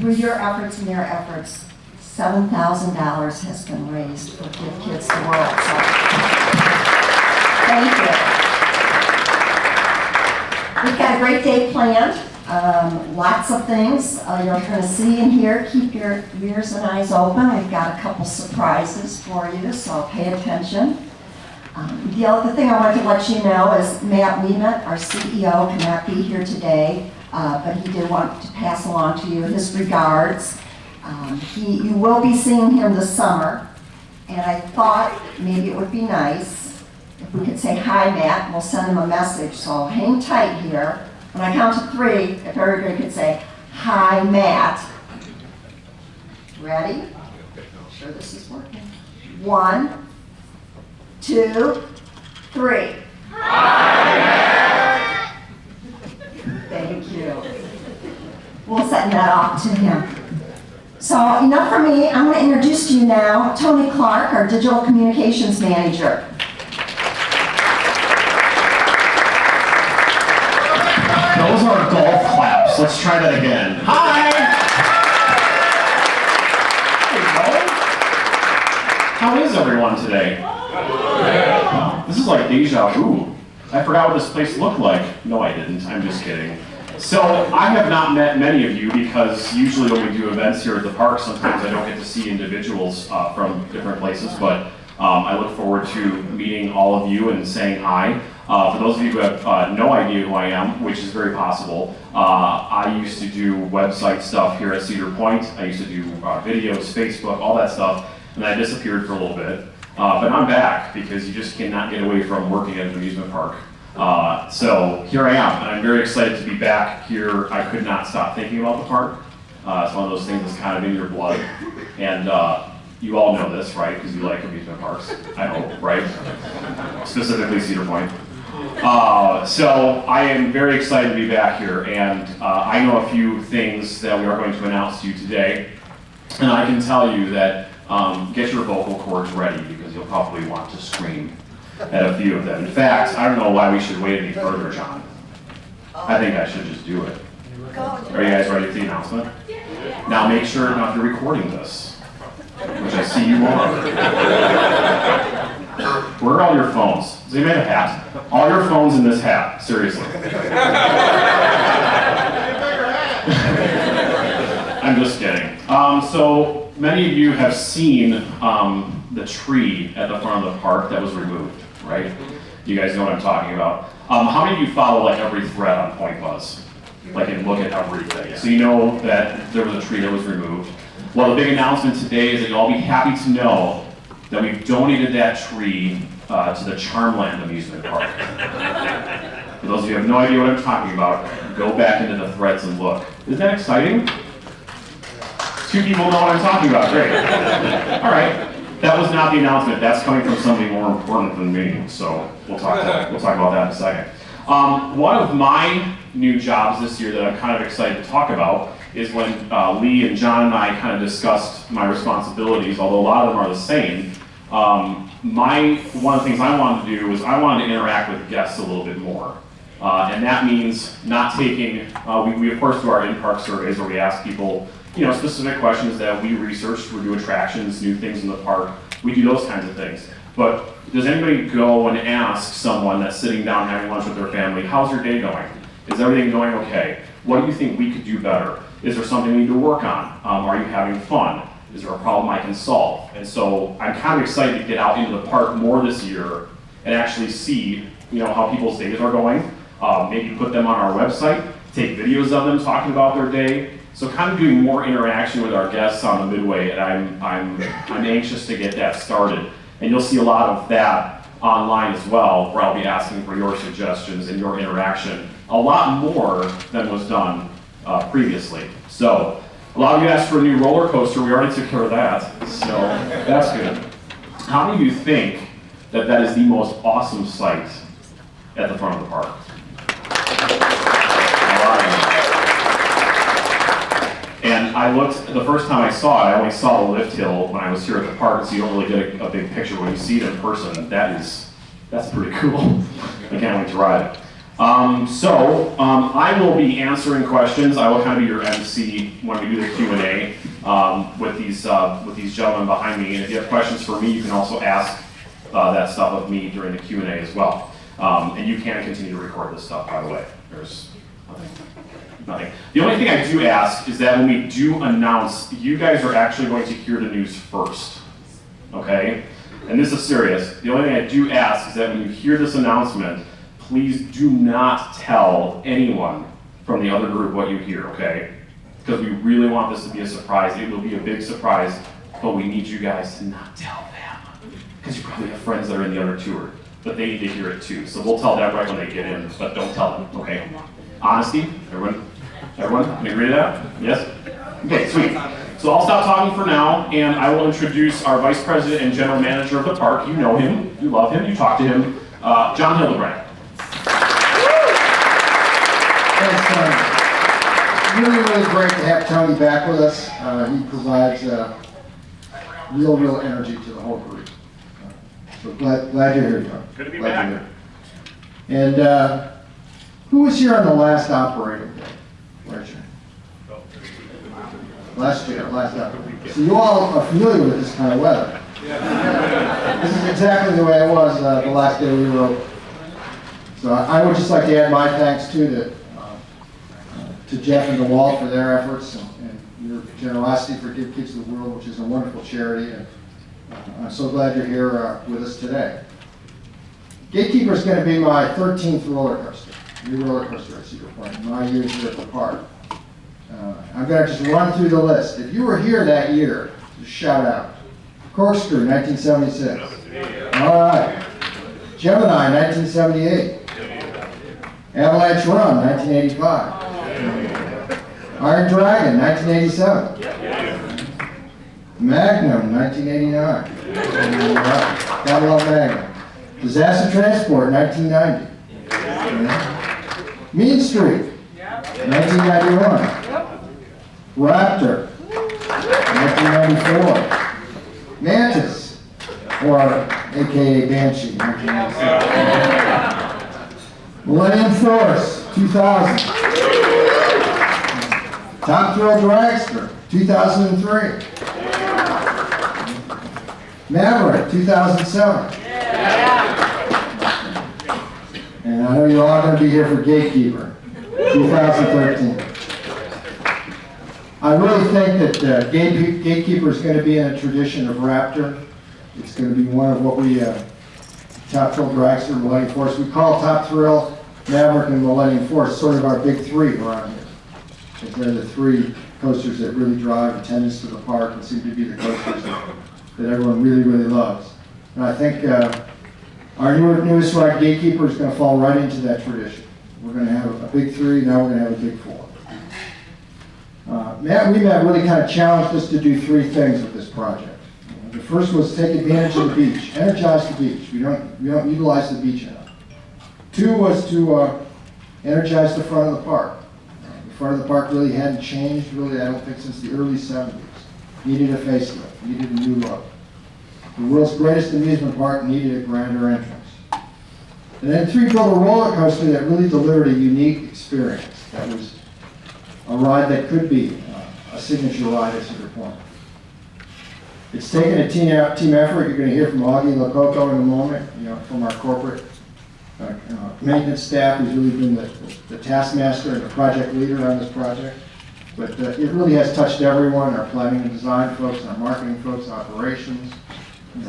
Through your efforts and their efforts, $7,000 has been raised for Give Kids the World. So, thank you. We've got a great day planned. Lots of things you're going to see and hear. Keep your ears and eyes open. We've got a couple surprises for you, so pay attention. The other thing I wanted to let you know is Matt Weeman, our CEO, cannot be here today, but he did want to pass along to you his regards. You will be seeing him this summer, and I thought maybe it would be nice if we could say hi, Matt, and we'll send him a message. So hang tight here. When I count to 3, if everybody could say, hi, Matt. Ready? I'm sure this is working. 1, 2, 3. Hi, Matt. Thank you. We'll send that off to him. So enough from me. I'm going to introduce to you now Tony Clark, our Digital Communications Manager. Those are golf claps. Let's try that again. Hi! How is everyone today? This is like deja vu. I forgot what this place looked like. No, I didn't. I'm just kidding. So I have not met many of you because usually when we do events here at the park, sometimes I don't get to see individuals from different places, but I look forward to meeting all of you and saying hi. For those of you who have no idea who I am, which is very possible, I used to do website stuff here at Cedar Point. I used to do videos, Facebook, all that stuff, and I disappeared for a little bit. But I'm back because you just cannot get away from working at an amusement park. So here I am, and I'm very excited to be back here. I could not stop thinking about the park. It's one of those things that's kind of in your blood. And you all know this, right? Because you like amusement parks, I hope, right? Specifically Cedar Point. So I am very excited to be back here, and I know a few things that we are going to announce to you today. And I can tell you that get your vocal cords ready because you'll probably want to scream at a few of them. In fact, I don't know why we should wait any further, John. I think I should just do it. Are you guys ready for the announcement? Now make sure, now if you're recording this, which I see you are, where are all your phones? Does anybody have a hat? All your phones in this hat, seriously. I'm just kidding. So many of you have seen the tree at the front of the park that was removed, right? You guys know what I'm talking about. How many of you follow like every thread on PointBuzz? Like and look at everything. So you know that there was a tree that was removed. Well, the big announcement today is that you'll all be happy to know that we've donated that tree to the Charmland amusement park. For those of you who have no idea what I'm talking about, go back into the threads and look. Isn't that exciting? 2 people know what I'm talking about, great. All right, that was not the announcement. That's coming from somebody more important than me, so we'll talk about that in a second. One of my new jobs this year that I'm kind of excited to talk about is when Lee and John and I kind of discussed my responsibilities, although a lot of them are the same. One of the things I wanted to do was I wanted to interact with guests a little bit more. And that means not taking, we of course do our in-park surveys where we ask people, specific questions that we researched, we do attractions, new things in the park, we do those kinds of things. But does anybody go and ask someone that's sitting down having lunch with their family, how's your day going? Is everything going okay? What do you think we could do better? Is there something we need to work on? Are you having fun? Is there a problem I can solve? And so I'm kind of excited to get out into the park more this year and actually see, how people's days are going. Maybe put them on our website, take videos of them talking about their day. So kind of doing more interaction with our guests on the midway, and I'm anxious to get that started. And you'll see a lot of that online as well, where I'll be asking for your suggestions and your interaction, a lot more than was done previously. So a lot of you asked for a new roller coaster. We already took care of that, so that's good. How many of you think that that is the most awesome sight at the front of the park? All right. And I looked, the first time I saw it, I only saw the lift hill when I was here at the park, so you don't really get a big picture. When you see it in person, that's pretty cool. I can't wait to ride it. I will be answering questions. I will kind of be your MC when we do the Q&A with these gentlemen behind me. And if you have questions for me, you can also ask that stuff of me during the Q&A as well. And you can continue to record this stuff, by the way. There's nothing. The only thing I do ask is that when we do announce, you guys are actually going to hear the news first. Okay? And this is serious. The only thing I do ask is that when you hear this announcement, please do not tell anyone from the other group what you hear, okay? Because we really want this to be a surprise. It will be a big surprise, but we need you guys to not tell them. Because you probably have friends that are in the other tour, but they need to hear it too. So we'll tell them right when they get in, but don't tell them, okay? Honesty, everyone can agree to that? Yes? Okay, sweet. So I'll stop talking for now, and I will introduce our Vice President and General Manager of the park. You know him, you love him, you talk to him, John Hildebrandt. Really, really great to have Tony back with us. He provides real energy to the whole group. So glad you're here, Tony. Good to be back. And who was here on the last operating day? Where's your? Last operating day. So you all are familiar with this kind of weather. This is exactly the way it was the last day we were open. So I would just like to add my thanks too to Jeff and DeWalt for their efforts and your generosity for Give Kids the World, which is a wonderful charity. And I'm so glad you're here with us today. Gatekeeper is going to be my 13th roller coaster, new roller coaster at Cedar Point, in my years here at the park. I'm going to just run through the list. If you were here that year, just shout out. Corkscrew, 1976. All right. Gemini, 1978. Avalanche Run, 1985. Iron Dragon, 1987. Magnum, 1989. Gotta love Magnum. Disaster Transport, 1990. Mean Street, 1991. Raptor, 1994. Mantis, or AKA Banshee, 1997. Millennium Force, 2000. Top Thrill Dragster, 2003. Maverick, 2007. And I know you're all going to be here for Gatekeeper, 2013. I really think that Gatekeeper is going to be in a tradition of Raptor. It's going to be one of what we, Top Thrill Dragster, Millennium Force. We call Top Thrill, Maverick, and Millennium Force sort of our big three around here. They're the three coasters that really drive attendance to the park and seem to be the coasters that everyone really, really loves. And I think our newest ride, Gatekeeper, is going to fall right into that tradition. We're going to have a big three, now we're going to have a big four. Matt really kind of challenged us to do three things with this project. The first was take advantage of the beach, energize the beach. We don't utilize the beach enough. Two was to energize the front of the park. The front of the park really hadn't changed, really, I don't think, since the early 70s. Needed a facelift, needed a new look. The world's greatest amusement park needed a grander entrance. And then three, built a roller coaster that really delivered a unique experience. That was a ride that could be a signature ride at Cedar Point. It's taken a team effort. You're going to hear from Augie Lococo in a moment, from our corporate maintenance staff, who's really been the taskmaster and the project leader on this project. But it really has touched everyone, our planning and design folks, our marketing folks, operations,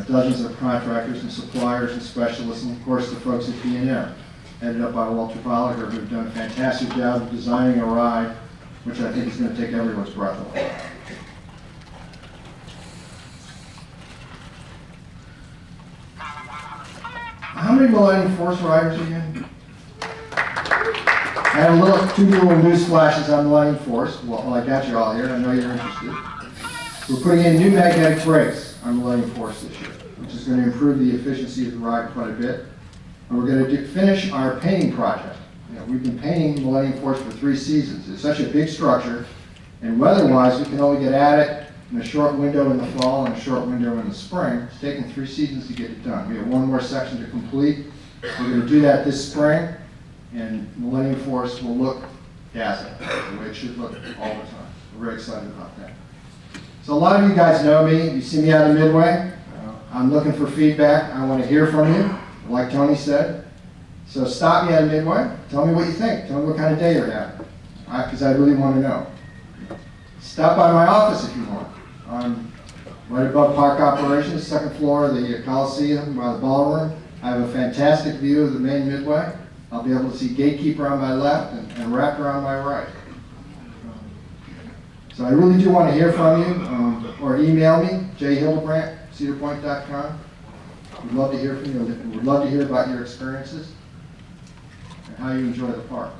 dozens of contractors and suppliers and specialists, and of course the folks at B&M, headed up by Walter Bolliger, who've done a fantastic job of designing a ride, which I think is going to take everyone's breath away. How many Millennium Force riders again? I have two little news flashes on Millennium Force. Well, I got you all here. I know you're interested. We're putting in new magnetic brakes on Millennium Force this year, which is going to improve the efficiency of the ride quite a bit. And we're going to finish our painting project. We've been painting Millennium Force for 3 seasons. It's such a big structure, and weather-wise, we can only get at it in a short window in the fall and a short window in the spring. It's taken 3 seasons to get it done. We have one more section to complete. We're going to do that this spring. and Millennium Forest will look dazzling, the way it should look all the time. We're very excited about that. So a lot of you guys know me. You see me out of Midway. I'm looking for feedback. I want to hear from you, like Tony said. So stop me out of Midway. Tell me what you think. Tell me what kind of day you're having, because I really want to know. Stop by my office if you want. I'm right above Park Operations, second floor of the Coliseum by the ballroom. I have a fantastic view of the main Midway. I'll be able to see Gatekeeper on my left and Raptor on my right. So I really do want to hear from you, or email me, Hildebrandt, cedarpoint.com. We'd love to hear from you. We'd love to hear about your experiences and how you enjoy the park.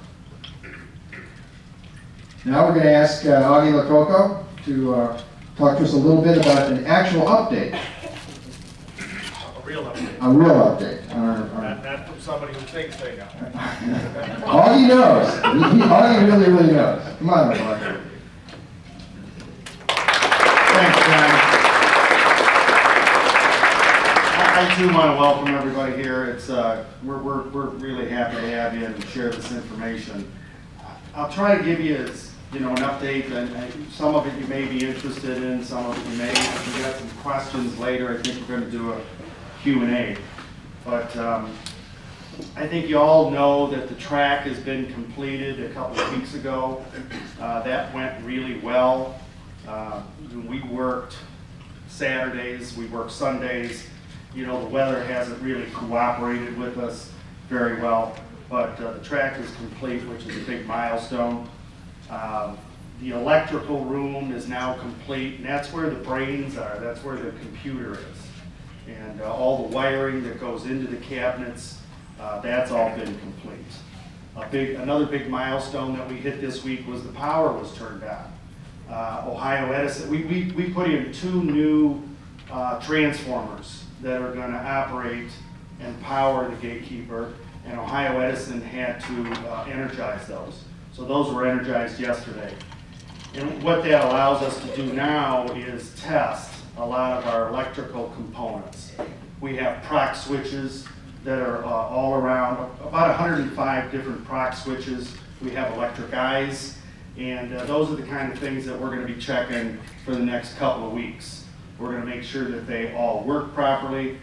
Now we're going to ask Augie Lococo to talk to us a little bit about an actual update. A real update. A real update. Not from somebody who thinks they know. Augie knows. Augie really, really knows. Come on, Augie. Thanks, John. I too want to welcome everybody here. It's we're really happy to have you and share this information. I'll try to give you an update, and some of it you may be interested in, some of it you may. If you got some questions later, I think we're going to do a Q&A. But I think you all know that the track has been completed a couple of weeks ago. That went really well. We worked Saturdays, we worked Sundays. You know, the weather hasn't really cooperated with us very well, but the track is complete, which is a big milestone. The electrical room is now complete, and that's where the brains are, that's where the computer is. And all the wiring that goes into the cabinets, that's all been complete. Another big milestone that we hit this week was the power was turned on. Ohio Edison, we put in 2 new transformers that are going to operate and power the Gatekeeper, and Ohio Edison had to energize those. So those were energized yesterday. And what that allows us to do now is test a lot of our electrical components. We have proc switches that are all around, about 105 different proc switches. We have electric eyes, and those are the kind of things that we're going to be checking for the next couple of weeks. We're going to make sure that they all work properly,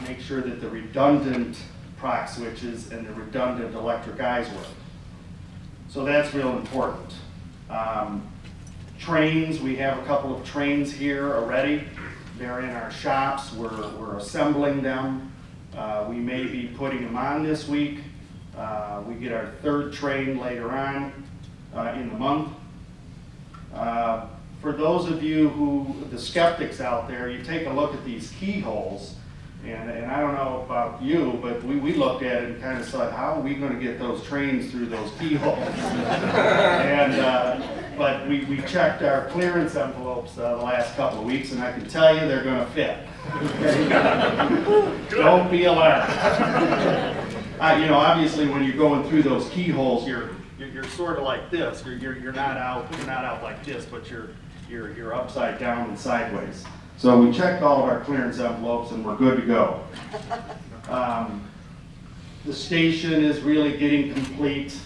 make sure that the redundant proc switches and the redundant electric eyes work. So that's real important. Trains, we have a couple of trains here already. They're in our shops. We're assembling them. We may be putting them on this week. We get our 3rd train later on in the month. For those of you the skeptics out there, you take a look at these keyholes, and I don't know about you, but we looked at it and kind of thought, how are we going to get those trains through those keyholes? But we checked our clearance envelopes the last couple of weeks, and I can tell you they're going to fit. Don't be alarmed. Obviously, when you're going through those keyholes, you're sort of like this. You're not out like this, but you're upside down and sideways. So we checked all of our clearance envelopes, and we're good to go. The station is really getting complete.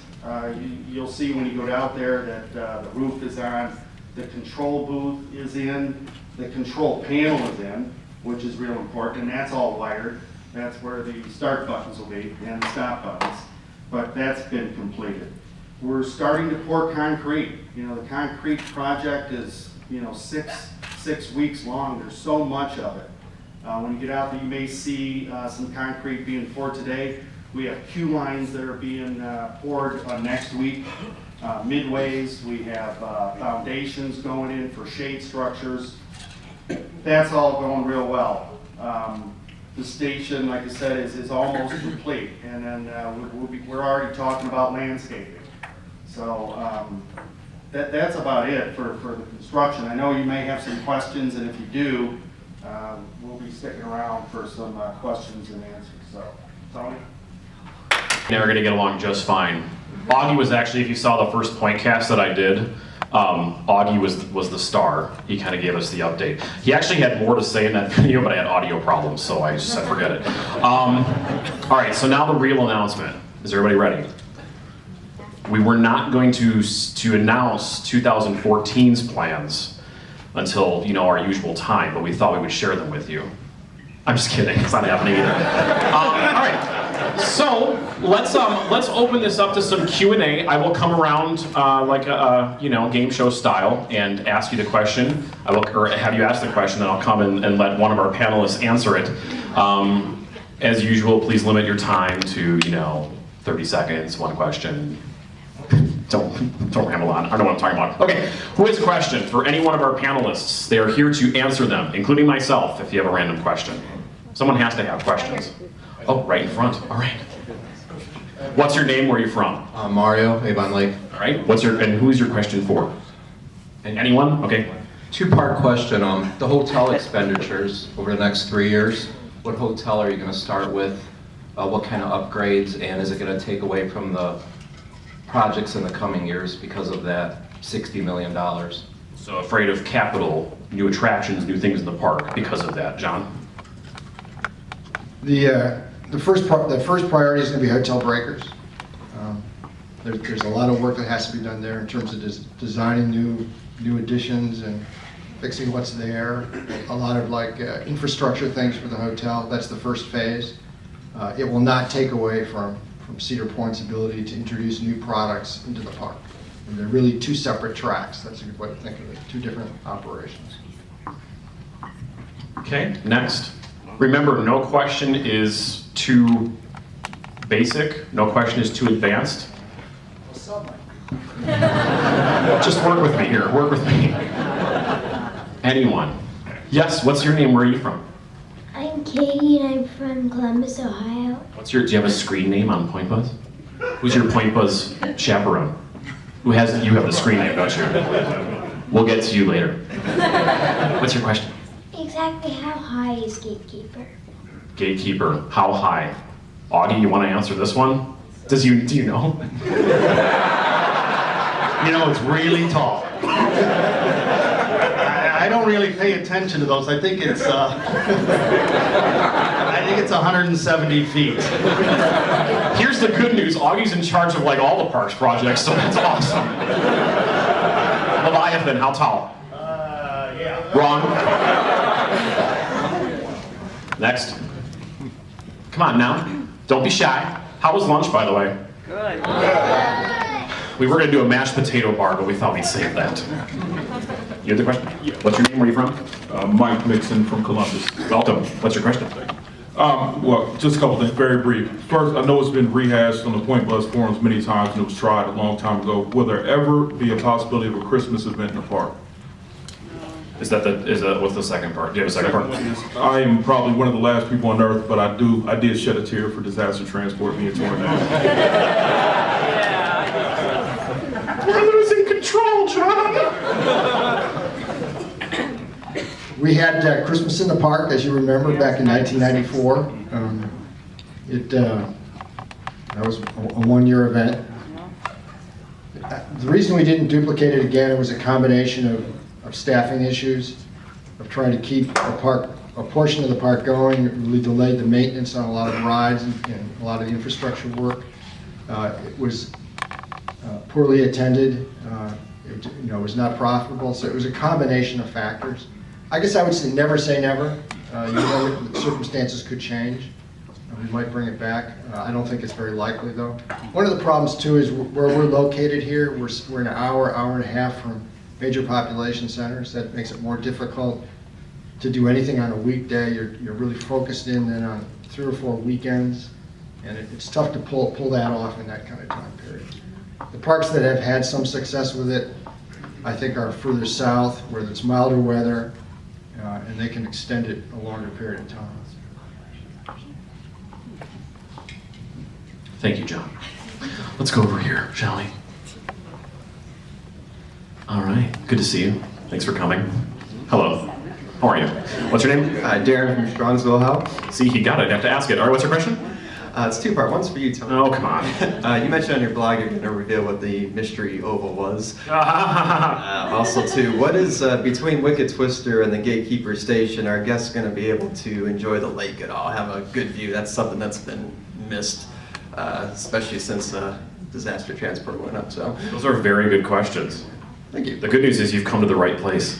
You'll see when you go out there that the roof is on, the control booth is in, the control panel is in, which is real important, and that's all wired. That's where the start buttons will be and the stop buttons. But that's been completed. We're starting to pour concrete. The concrete project is, 6 weeks long. There's so much of it. When you get out there, you may see some concrete being poured today. We have queue lines that are being poured next week. Midways, we have foundations going in for shade structures. That's all going real well. The station, like I said, is almost complete, and then we're already talking about landscaping. So that's about it for the construction. I know you may have some questions, and if you do, we'll be sticking around for some questions and answers. So, Tony? They're going to get along just fine. Augie was actually, if you saw the first point cast that I did, Augie was the star. He kind of gave us the update. He actually had more to say in that video, but I had audio problems, so I just said forget it. All right, so now the real announcement. Is everybody ready? we were not going to announce 2014's plans until, you know, our usual time, but we thought we would share them with you. I'm just kidding, it's not happening either. All right, so let's open this up to some Q&A. I will come around like a you know, game show style and ask you the question. Or have you ask the question, and I'll come and let one of our panelists answer it. As usual, please limit your time to, you know, 30 seconds, one question. Don't ramble on. I don't know what I'm talking about. Okay, who has a question for any one of our panelists? They are here to answer them, including myself, if you have a random question. Someone has to have questions. Oh, right in front. All right. What's your name? Where are you from? Mario, Avon Lake. All right. And who is your question for? And anyone? Okay. Two-part question. The hotel expenditures over the next 3 years. What hotel are you going to start with? What kind of upgrades? And is it going to take away from the projects in the coming years because of that $60 million? So afraid of capital, new attractions, new things in the park because of that, John? The first priority is going to be hotel breakers. There's a lot of work that has to be done there in terms of designing new additions and fixing what's there. A lot of like infrastructure things for the hotel. That's the first phase. It will not take away from Cedar Point's ability to introduce new products into the park. And they're really two separate tracks. That's a good way to think of it. Two different operations. Okay, next. Remember, no question is too basic. No question is too advanced. Just work with me here. Work with me. Anyone? Yes, what's your name? Where are you from? I'm Katie and I'm from Columbus, Ohio. Do you have a screen name on PointBuzz? Who's your PointBuzz chaperone? You have the screen name, don't you? We'll get to you later. What's your question? Exactly how high is Gatekeeper? Gatekeeper, how high? Augie, you want to answer this one? Do you know? You know, it's really tall. I don't really pay attention to those. I think it's 170 feet. Here's the good news. Augie's in charge of like all the parks projects, so that's awesome. Leviathan, how tall? Yeah. Wrong. Next. Come on now. Don't be shy. How was lunch, by the way? Good. We were going to do a mashed potato bar, but we thought we'd save that. You have the question? What's your name? Where are you from? Mike Mixon from Columbus. Welcome. What's your question? Well, just a couple things, very brief. First, I know it's been rehashed on the PointBuzz forums many times and it was tried a long time ago. Will there ever be a possibility of a Christmas event in the park? What's the second part? Do you have a second part? I am probably one of the last people on earth, but I did shed a tear for disaster transport being torn down. We're losing control, John! We had Christmas in the Park, as you remember, back in 1994. That was a one-year event. The reason we didn't duplicate it again, it was a combination of staffing issues, of trying to keep a portion of the park going. It really delayed the maintenance on a lot of the rides and a lot of the infrastructure work. It was poorly attended. It was not profitable. So it was a combination of factors. I guess I would say never. The circumstances could change. We might bring it back. I don't think it's very likely, though. One of the problems, too, is where we're located here. We're an hour and a half from major population centers. That makes it more difficult to do anything on a weekday. You're really focused in then on 3 or 4 weekends, and it's tough to pull that off in that kind of time period. The parks that have had some success with it, I think, are further south, where it's milder weather, and they can extend it a longer period of time. Thank you, John. Let's go over here, shall we? All right, good to see you. Thanks for coming. Hello, how are you? What's your name? Darren from Strongsville House. See, he got it, I have to ask it. All right, what's your question? It's two-part. One's for you, Tony. Oh, come on. You mentioned on your blog you're going to reveal what the mystery oval was. Also, too, what is between Wicked Twister and the Gatekeeper station? Are guests going to be able to enjoy the lake at all? Have a good view? That's something that's been missed, especially since disaster transport went up, so. Those are very good questions. Thank you. The good news is you've come to the right place.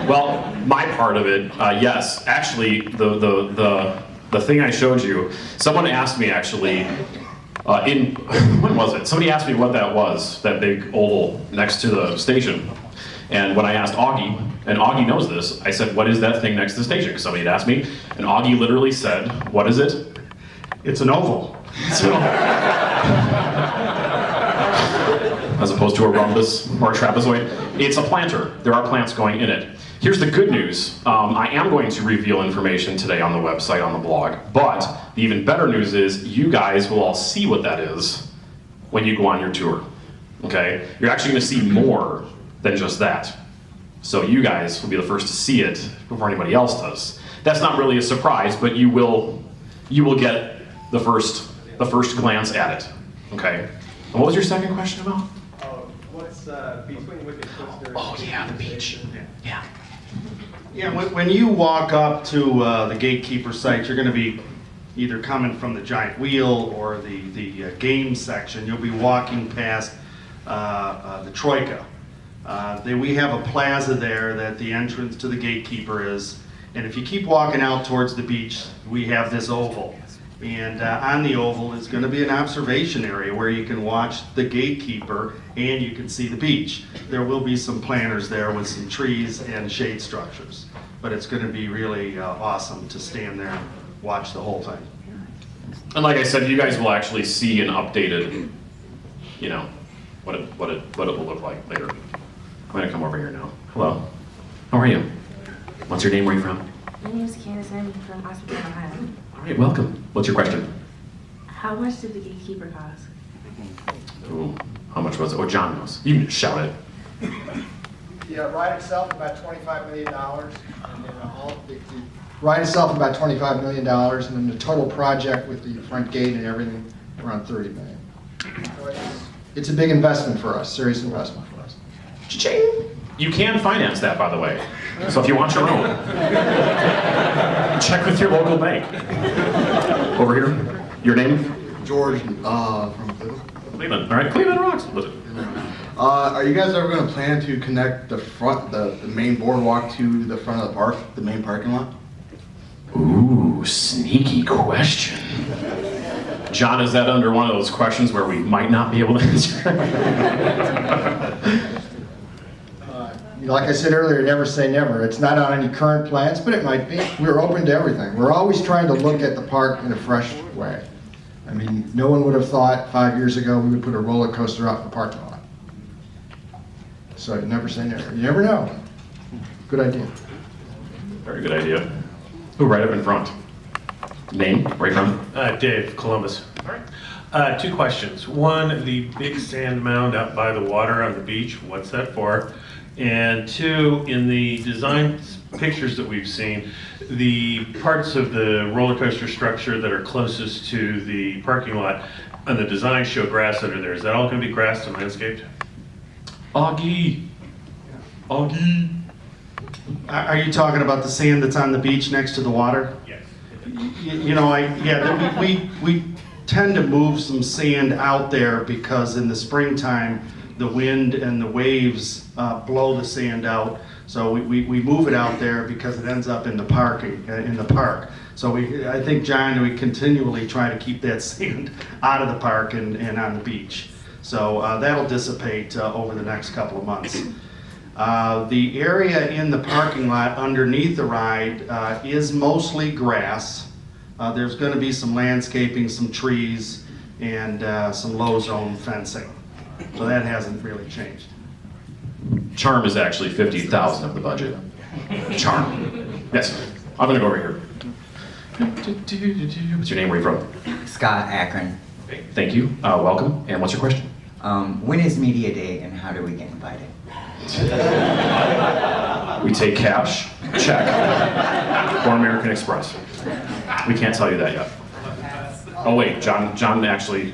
Well, my part of it, yes. Actually, the thing I showed you, someone asked me actually, when was it? Somebody asked me what that was, that big oval next to the station. And when I asked Augie, and Augie knows this, I said, what is that thing next to the station? Because somebody had asked me, and Augie literally said, what is it? It's an oval. So, as opposed to a rhombus or a trapezoid, it's a planter. There are plants going in it. Here's the good news. I am going to reveal information today on the website, on the blog, but the even better news is you guys will all see what that is when you go on your tour, okay? You're actually gonna see more than just that. So you guys will be the first to see it before anybody else does. That's not really a surprise, but you will get the first glance at it, okay? And what was your second question about? What's between Wicked Twister? Oh yeah, the beach. Yeah. Yeah, when you walk up to the Gatekeeper site, you're going to be either coming from the giant wheel or the game section. You'll be walking past the Troika. We have a plaza there that the entrance to the Gatekeeper is, and if you keep walking out towards the beach, we have this oval. And on the oval is going to be an observation area where you can watch the Gatekeeper and you can see the beach. There will be some planters there with some trees and shade structures. But it's going to be really awesome to stand there and watch the whole thing. And like I said, you guys will actually see an updated, you know, what it will look like later. I'm going to come over here now. Hello. How are you? What's your name? Where are you from? My name is Candace. I'm from Austin, Ohio. All right, welcome. What's your question? How much did the Gatekeeper cost? Ooh, how much was it? Oh, John knows. You can just shout it. The ride itself about $25 million, and then the ride itself about $25 million, and then the total project with the front gate and everything around $30 million. So it's a big investment for us, serious investment for us. Cha-ching. You can finance that, by the way. So if you want your own, check with your local bank. Over here. Your name? George from Cleveland. Cleveland. All right, Cleveland rocks. Listen. Are you guys ever going to plan to connect the main boardwalk to the front of the park, the main parking lot? Ooh, sneaky question. John, is that under one of those questions where we might not be able to answer? Like I said earlier, never say never. It's not on any current plans, but it might be. We're open to everything. We're always trying to look at the park in a fresh way. I mean, no one would have thought 5 years ago we would put a roller coaster out in the parking lot. So you never say never. You never know. Good idea. Very good idea. Who, right up in front? Name, where are you from? Dave, Columbus. All right. Two questions. One, the big sand mound out by the water on the beach, what's that for? And two, in the design pictures that we've seen, the parts of the roller coaster structure that are closest to the parking lot on the design show grass under there. Is that all going to be grassed and landscaped? Augie. Augie. Are you talking about the sand that's on the beach next to the water? Yes. You know, we tend to move some sand out there because in the springtime, the wind and the waves blow the sand out. So we move it out there because it ends up in the park. So I think, John, we continually try to keep that sand out of the park and on the beach. So that'll dissipate over the next couple of months. The area in the parking lot underneath the ride is mostly grass. There's going to be some landscaping, some trees, and some low zone fencing. So that hasn't really changed. Charm is actually 50,000 of the budget. Charm. Yes. I'm gonna go over here. What's your name? Where are you from? Scott, Akron. Okay, thank you. Welcome. And what's your question? When is Media Day and how do we get invited? We take cash, check, or American Express. We can't tell you that yet. Oh wait, John actually,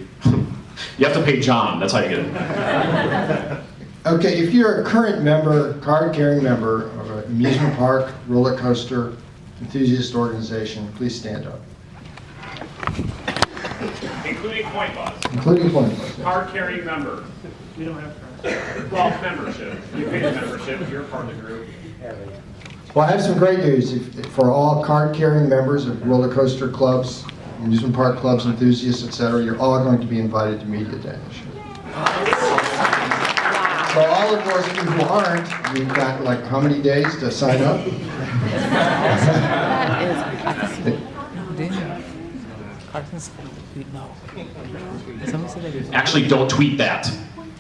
you have to pay John, that's how you get it. Okay, if you're a current member, card-carrying member of an amusement park, roller coaster, enthusiast organization, please stand up. Including PointBuzz. including PointBuzz. Card-carrying member. We don't have cars. Well, membership. You pay the membership, you're part of the group. Well, I have some great news. For all card-carrying members of roller coaster clubs, amusement park clubs, enthusiasts, etc., you're all going to be invited to Media Day this year. So all of those who aren't, we've got like how many days to sign up? Actually, don't tweet that.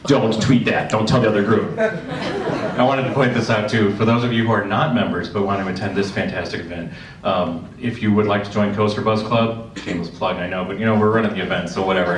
Don't tweet that. Don't tell the other group. I wanted to point this out too, for those of you who are not members but want to attend this fantastic event, if you would like to join Coaster Buzz Club, shameless plug, I know, but you know, we're running the event, so whatever.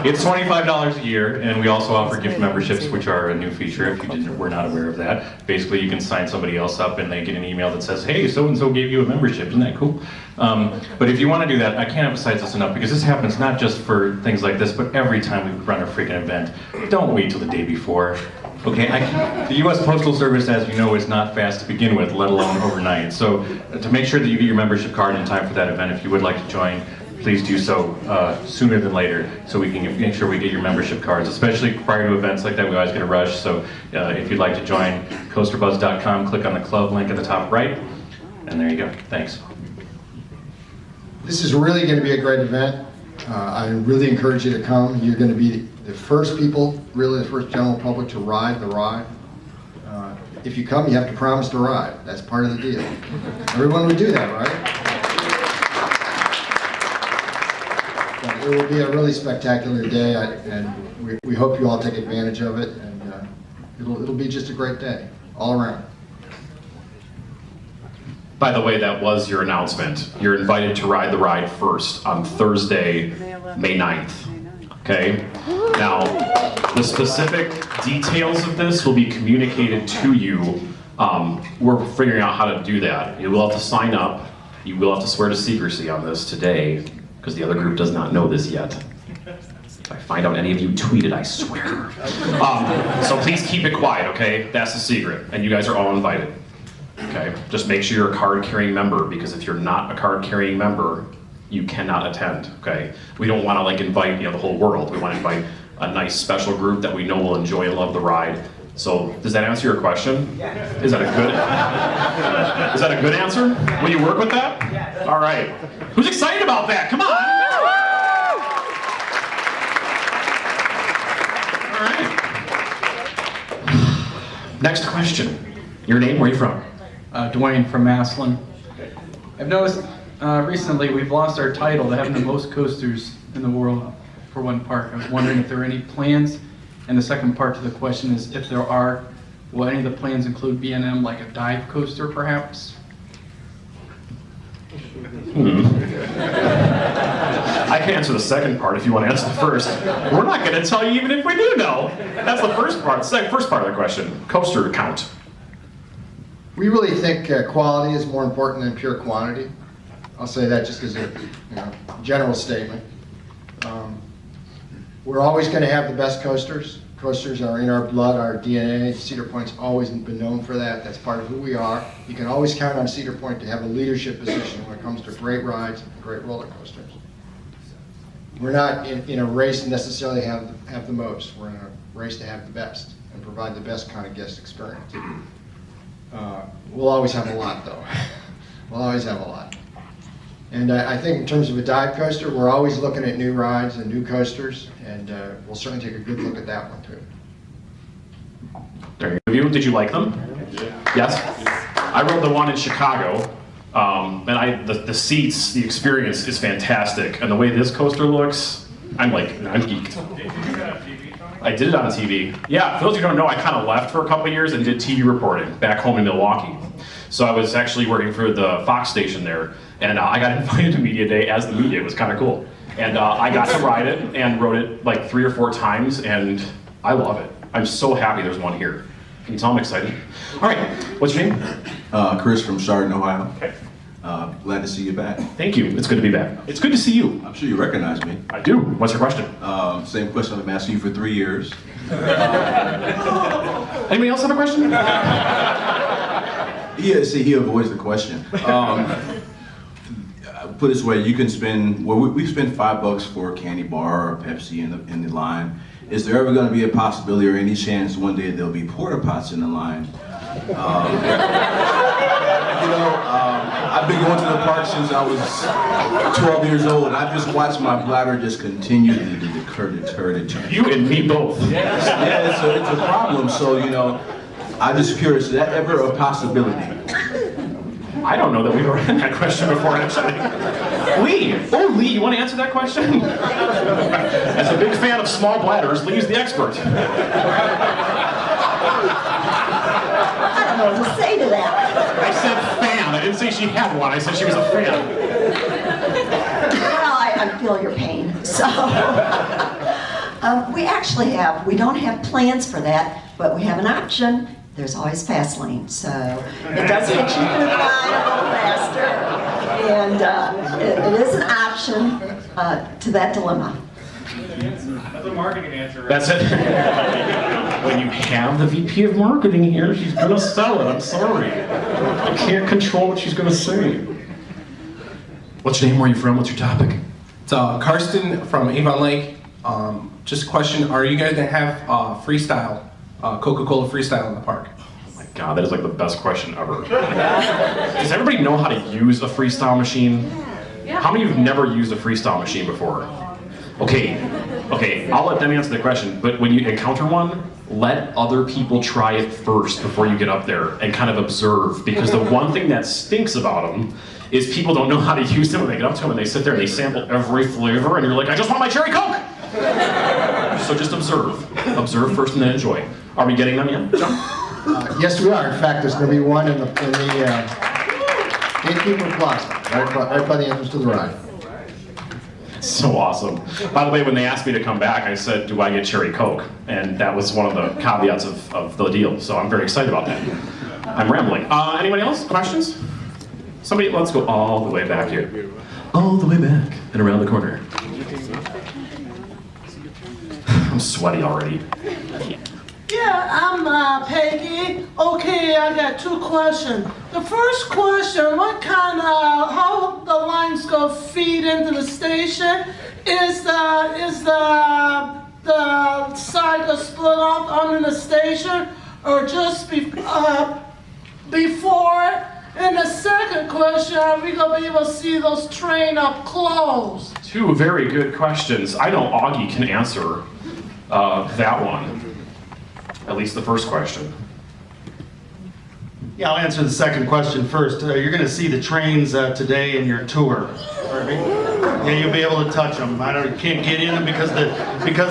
It's $25 a year, and we also offer gift memberships, which are a new feature if you were not aware of that. Basically, you can sign somebody else up and they get an email that says, hey, so-and-so gave you a membership, isn't that cool? But if you want to do that, I can't emphasize this enough, because this happens not just for things like this, but every time we run a freaking event. Don't wait till the day before. Okay, the U.S. Postal Service, as you know, is not fast to begin with, let alone overnight. So to make sure that you get your membership card in time for that event, if you would like to join, please do so sooner than later, so we can make sure we get your membership cards, especially prior to events like that. We always get a rush, so if you'd like to join, coasterbuzz.com, click on the club link at the top right, and there you go. Thanks. This is really going to be a great event. I really encourage you to come. You're going to be the first people, really the first general public, to ride the ride. If you come, you have to promise to ride. That's part of the deal. Everyone would do that, right? But it will be a really spectacular day, and we hope you all take advantage of it. And it'll be just a great day, all around. By the way, that was your announcement. You're invited to ride the ride first on Thursday, May 9th. Okay? Now, the specific details of this will be communicated to you. We're figuring out how to do that. You will have to sign up. You will have to swear to secrecy on this today, because the other group does not know this yet. If I find out any of you tweeted, I swear. So please keep it quiet, okay? That's the secret, and you guys are all invited. Okay, just make sure you're a card-carrying member, because if you're not a card-carrying member, you cannot attend, okay? We don't want to like invite, the whole world. We want to invite a nice special group that we know will enjoy and love the ride. So, does that answer your question? Yes. Is that a good answer? Will you work with that? Yes. All right. Who's excited about that? Come on! All right. Next question. Your name, where are you from? Dwayne from Maslin. I've noticed recently we've lost our title to having the most coasters in the world for one park. I was wondering if there are any plans, and the second part to the question is, if there are, will any of the plans include B&M, like a dive coaster perhaps? I can answer the second part if you want to answer the first. We're not going to tell you even if we do know. That's the first part. First part of the question. Coaster count. We really think quality is more important than pure quantity. I'll say that just as a general statement. We're always going to have the best coasters. Coasters are in our blood, our DNA. Cedar Point's always been known for that. That's part of who we are. You can always count on Cedar Point to have a leadership position when it comes to great rides and great roller coasters. We're not in a race to necessarily have the most. We're in a race to have the best and provide the best kind of guest experience. We'll always have a lot, though. We'll always have a lot. And I think in terms of a dive coaster, we're always looking at new rides and new coasters, and we'll certainly take a good look at that one, too. There you go. Did you like them? Yes? I rode the one in Chicago, and the seats, the experience is fantastic. And the way this coaster looks, I'm geeked. I did it on TV. Yeah, for those who don't know, I kind of left for a couple of years and did TV reporting back home in Milwaukee. So I was actually working for the Fox station there, and I got invited to Media Day as the media. It was kind of cool. And I got to ride it and rode it like 3 or 4 times, and I love it. I'm so happy there's one here. Can you tell I'm excited? All right, what's your name? Chris from Chardon, Ohio. Okay. Glad to see you back. Thank you. It's good to be back. It's good to see you. I'm sure you recognize me. I do. What's your question? Same question I've been asking you for 3 years. Anybody else have a question? Yeah, see, he avoids the question. put it this way, you can spend, well, we spend $5 for a candy bar or Pepsi in the line. Is there ever gonna be a possibility or any chance one day there'll be porta pots in the line? I've been going to the park since I was 12 years old, and I've just watched my bladder just continue to deter. You and me both. Yeah, it's a problem, so, I'm just curious, is that ever a possibility? I don't know that we've ever had that question before, actually. Lee! Oh, Lee, you want to answer that question? As a big fan of small bladders, Lee's the expert. I don't know what to say to that. I said fan. I didn't say she had one. I said she was a fan. Well, I feel your pain. So, we don't have plans for that, but we have an option. There's always fast lane, so it does get you through the line a little faster, and it is an option to that dilemma. That's a marketing answer. That's it. When you have the VP of marketing here, she's going to sell it. I'm sorry. I can't control what she's going to say. What's your name? Where are you from? What's your topic? It's Karsten from Avon Lake. Just a question, are you guys going to have freestyle, Coca-Cola freestyle in the park? Oh my God, that is like the best question ever. Does everybody know how to use a freestyle machine? Yeah. How many of you have never used a freestyle machine before? Okay, I'll let them answer the question, but when you encounter one, let other people try it first before you get up there and kind of observe, because the one thing that stinks about them is people don't know how to use them when they get up to them and they sit there and they sample every flavor and you're like, I just want my cherry Coke! So just observe. Observe first and then enjoy. Are we getting them yet, John? Yes, we are. In fact, there's going to be one in the Gatekeeper Plaza, right by the entrance to the ride. So awesome. By the way, when they asked me to come back, I said, do I get cherry Coke? And that was one of the caveats of the deal. So I'm very excited about that. I'm rambling. Anybody else? Questions? Somebody, let's go all the way back here. All the way back and around the corner. I'm sweaty already. Yeah, I'm Peggy. Okay, I got two questions. The first question, how the lines go feed into the station? Is the side go split off under the station or just before? And the second question, are we gonna be able to see those train up close? Two very good questions. I know Augie can answer that one. At least the first question. Yeah, I'll answer the second question first. You're going to see the trains today in your tour. Yeah, you'll be able to touch them. Can't get in them because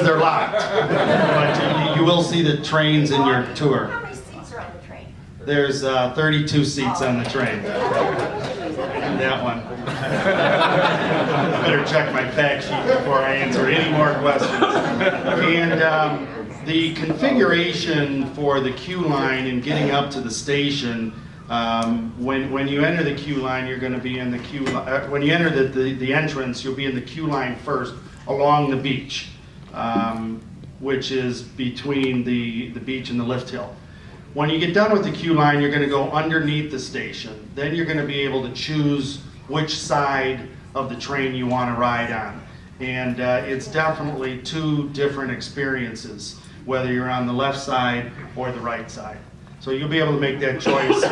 they're locked. But you will see the trains in your tour. How many seats are on the train? There's 32 seats on the train. That one. I better check my fact sheet before I answer any more questions. And the configuration for the queue line and getting up to the station, when you enter the queue line, you're going to be in the queue. When you enter the entrance, you'll be in the queue line first along the beach, which is between the beach and the lift hill. When you get done with the queue line, you're going to go underneath the station. Then you're going to be able to choose which side of the train you want to ride on. And it's definitely two different experiences, whether you're on the left side or the right side. So you'll be able to make that choice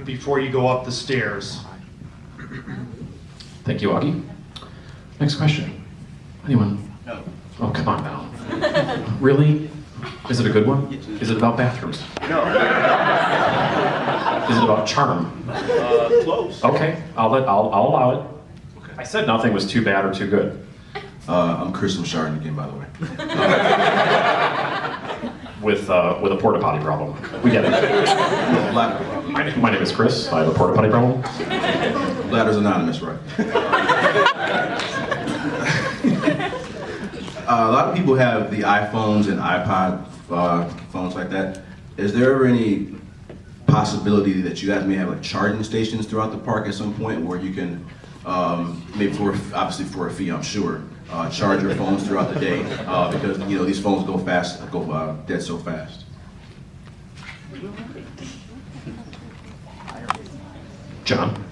before you go up the stairs. Thank you, Augie. Next question. Anyone? No. Oh, come on now. Really? Is it a good one? Is it about bathrooms? No. Is it about charm? Close. Okay, I'll allow it. Okay. I said nothing was too bad or too good. I'm Chris from Chardon again, by the way. With a porta potty problem. We get it. My name is Chris. I have a porta potty problem. Ladder's anonymous, right? A lot of people have the iPhones and iPod phones like that. Is there ever any possibility that you guys may have like charging stations throughout the park at some point where you can, maybe obviously for a fee, I'm sure, charge your phones throughout the day because these phones go dead so fast. John?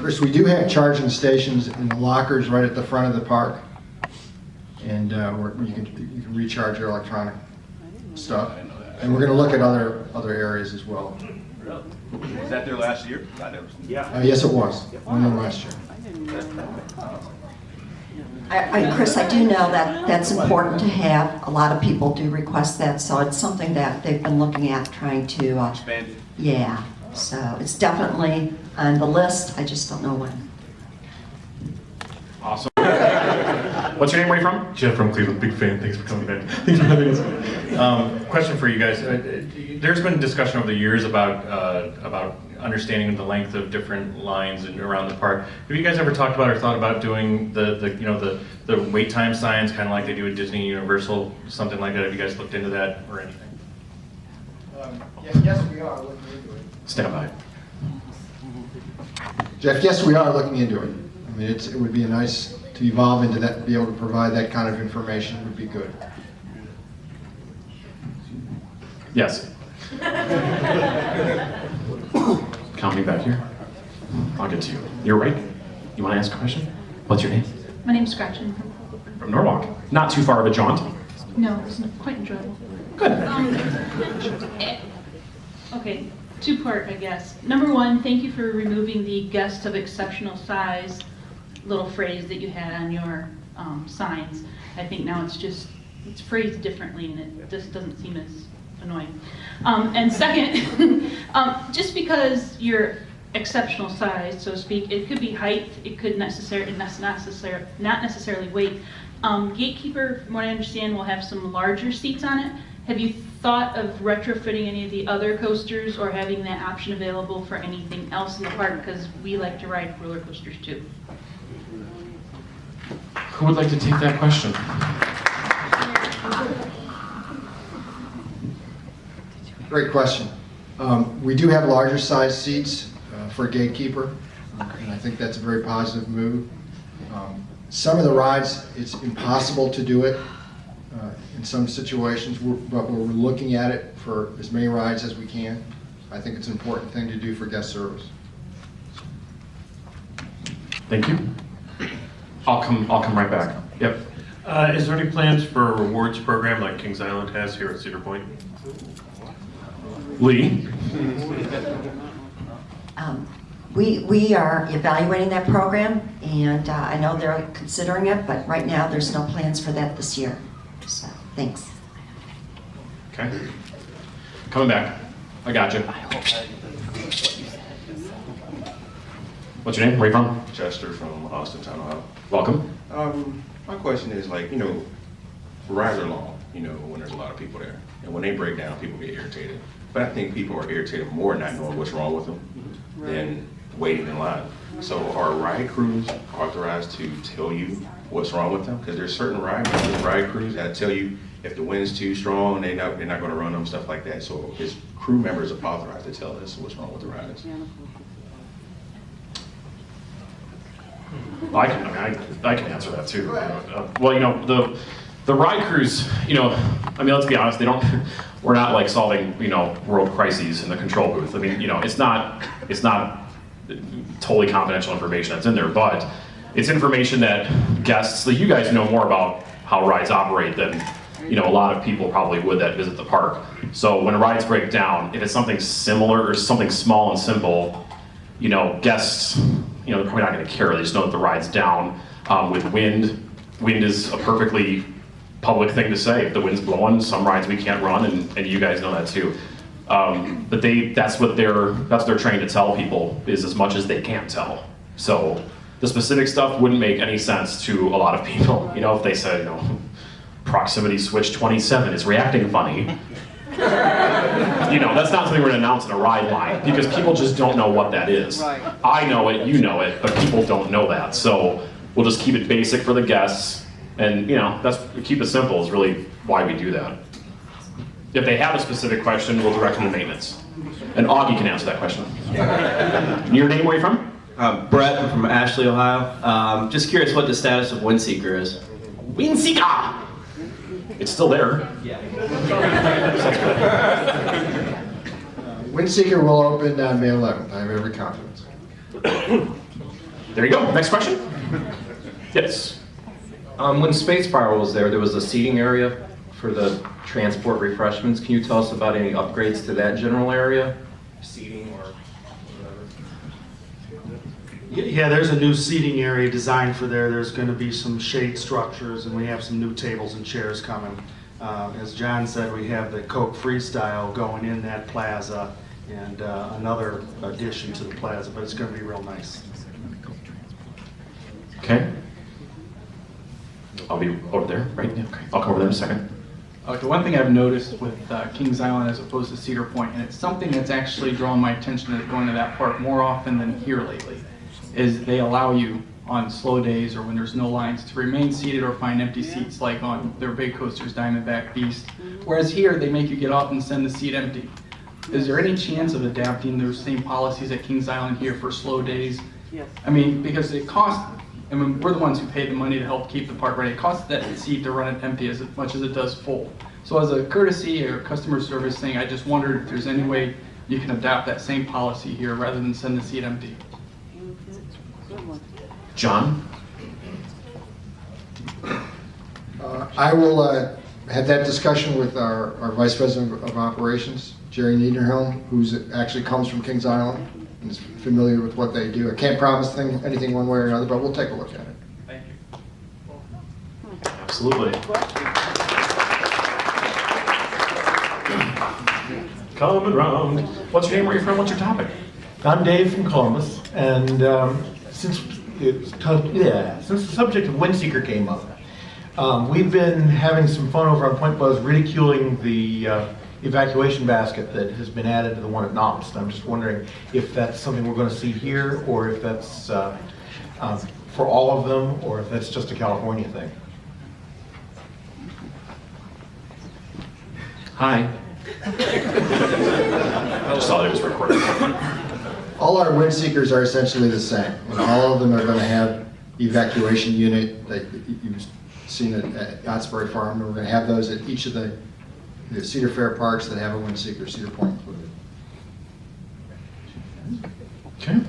Chris, we do have charging stations in the lockers right at the front of the park. And where you can recharge your electronic stuff. And we're going to look at other areas as well. Was that there last year? Yes, it was. One there last year. Chris, I do know that that's important to have. A lot of people do request that, so it's something that they've been looking at, trying to... Expand it. Yeah, so it's definitely on the list. I just don't know when. Awesome. What's your name? Where are you from? Jeff from Cleveland, big fan. Thanks for coming back. Thanks for having us. Question for you guys. There's been discussion over the years about understanding the length of different lines and around the park. Have you guys ever talked about or thought about doing the wait time signs, kind of like they do at Disney, Universal, something like that? Have you guys looked into that or anything? Yes, we are looking into it. Stand by. Jeff, yes, we are looking into it. I mean, it would be nice to evolve into that, be able to provide that kind of information would be good. Yes. Count me back here. I'll get to you. You're right. You want to ask a question? What's your name? My name's Gretchen. From Norwalk. Not too far of a jaunt. No, it's quite enjoyable. Good. Okay, two-part, I guess. Number one, thank you for removing the guest of exceptional size little phrase that you had on your signs. I think now it's phrased differently and it just doesn't seem as annoying. And second, just because you're exceptional size, so to speak, it could be height, it could not necessarily weight. Gatekeeper, from what I understand, will have some larger seats on it. Have you thought of retrofitting any of the other coasters or having that option available for anything else in the park? Because we like to ride roller coasters too. Who would like to take that question? Great question. We do have larger size seats for Gatekeeper, and I think that's a very positive move. Some of the rides, it's impossible to do it in some situations, but we're looking at it for as many rides as we can. I think it's an important thing to do for guest service. Thank you. I'll come right back. Yep. Is there any plans for a rewards program like Kings Island has here at Cedar Point? Lee? We are evaluating that program, and I know they're considering it, but right now there's no plans for that this year. So, thanks. Okay. Coming back. I got you. What's your name? Where are you from? Chester from Austintown, Ohio. Welcome. My question is rides are long, when there's a lot of people there. And when they break down, people get irritated. But I think people are irritated more not knowing what's wrong with them than waiting in line. So are ride crews authorized to tell you what's wrong with them? Because there's certain ride crews that tell you if the wind's too strong, they're not going to run them, stuff like that. So is crew members authorized to tell us what's wrong with the rides? I can answer that too. Well, the ride crews, let's be honest, we're not like solving, world crises in the control booth. It's not totally confidential information that's in there, but it's information that guests, you guys know more about how rides operate than, a lot of people probably would that visit the park. So when rides break down, if it's something similar or something small and simple, guests, they're probably not going to care. They just know that the ride's down. With wind is a perfectly public thing to say. If the wind's blowing, some rides we can't run, and you guys know that too. But that's what they're trained to tell people, is as much as they can tell. So the specific stuff wouldn't make any sense to a lot of people. If they said, proximity switch 27 is reacting funny. That's not something we're going to announce in a ride line, because people just don't know what that is. Right. I know it, you know it, but people don't know that. So we'll just keep it basic for the guests, and keep it simple is really why we do that. If they have a specific question, we'll direct them to maintenance. And Augie can answer that question. Your name, where are you from? Brett, I'm from Ashley, Ohio. Just curious what the status of Windseeker is. Windseeker! It's still there. Yeah. Windseeker will open on May 11th. I have every confidence. There you go. Next question. Yes. When Space Bar was there was a seating area for the transport refreshments. Can you tell us about any upgrades to that general area? Seating or whatever? Yeah, there's a new seating area designed for there. There's going to be some shade structures, and we have some new tables and chairs coming. As John said, we have the Coke Freestyle going in that plaza, and another addition to the plaza, but it's going to be real nice. Okay. I'll be over there, right? Yeah, okay. I'll come over there in a second. Okay, one thing I've noticed with Kings Island as opposed to Cedar Point, and it's something that's actually drawn my attention to going to that park more often than here lately, is they allow you on slow days or when there's no lines to remain seated or find empty seats like on their big coasters, Diamondback, Beast. Whereas here, they make you get off and send the seat empty. Is there any chance of adapting those same policies at Kings Island here for slow days? Yes. I mean, because it costs, I mean, we're the ones who pay the money to help keep the park ready. It costs that seat to run it empty as much as it does full. So as a courtesy or customer service thing, I just wondered if there's any way you can adapt that same policy here rather than send the seat empty. John? I will have that discussion with our Vice President of Operations, Jerry Niederhelm, who's actually comes from Kings Island and is familiar with what they do. I can't promise anything one way or another, but we'll take a look at it. Thank you. Absolutely. Coming around. What's your name? Where are you from? What's your topic? I'm Dave from Columbus, and since the subject of Windseeker came up, we've been having some fun over on PointBuzz ridiculing the evacuation basket that has been added to the one at Knops. And I'm just wondering if that's something we're going to see here, or if that's for all of them, or if that's just a California thing. Hi. I just saw that it was recorded. All our wind seekers are essentially the same. And all of them are going to have evacuation unit that you've seen at Ottsbury Farm. And we're going to have those at each of the Cedar Fair parks that have a wind seeker, Cedar Point included. Okay.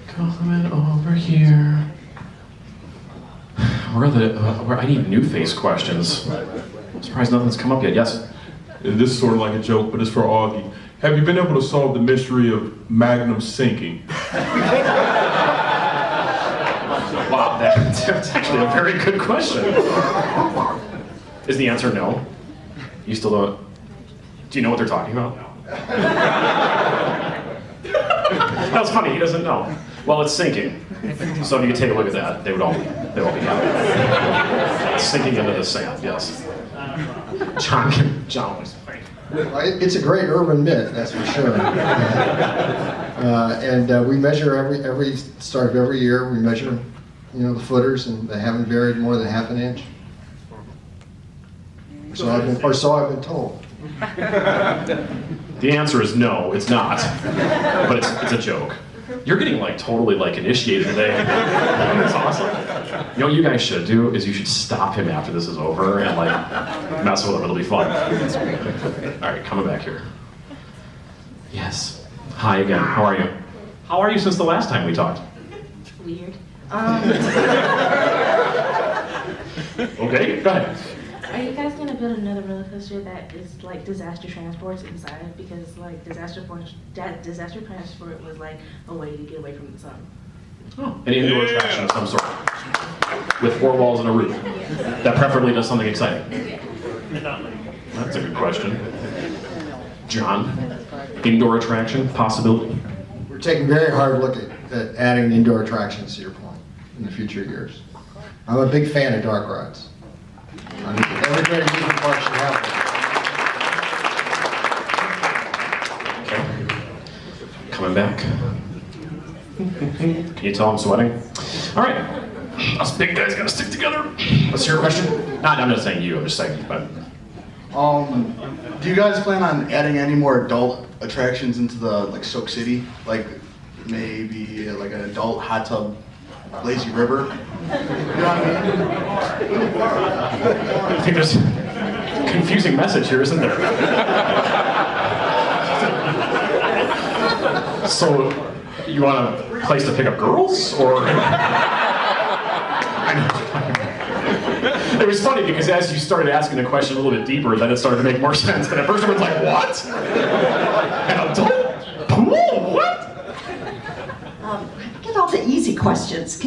Coming over here. I need new face questions. I'm surprised nothing's come up yet. Yes? This is sort of like a joke, but it's for Augie. Have you been able to solve the mystery of Magnum sinking? Wow, that's actually a very good question. Is the answer no? You still don't? Do you know what they're talking about? That was funny, he doesn't know. Well, it's sinking. So if you could take a look at that, they'd all be happy. It's sinking into the sand, yes. John was funny. It's a great urban myth, that's for sure. And we measure every start of every year. We measure, the footers, and they haven't varied more than half an inch. So I've been told. The answer is no, it's not. But it's a joke. You're getting totally initiated today. That's awesome. You know what you guys should do is you should stop him after this is over and mess with him. It'll be fun. All right, coming back here. Yes. Hi again. How are you? How are you since the last time we talked? Weird. Okay, go ahead. Are you guys gonna build another roller coaster that is disaster transports inside? Because disaster transport was a way to get away from the sun. Oh, an indoor attraction of some sort. With 4 walls and a roof. That preferably does something exciting. That's a good question. John, indoor attraction possibility? We're taking a very hard look at adding an indoor attraction to Cedar Point in the future years. I'm a big fan of dark rides. I think every great amusement park should have Okay. Coming back. Can you tell I'm sweating? All right. Us big guys gotta stick together. What's your question? I'm not saying you, I'm just saying, but. Do you guys plan on adding any more adult attractions into the Soak City? Maybe an adult hot tub lazy river? You know what I mean? I think there's a confusing message here, isn't there? So, you want to place to pick up girls, or? It was funny because as you started asking the question a little bit deeper, then it started to make more sense. And at first everyone's like, what? An adult pool? What? Get all the easy questions.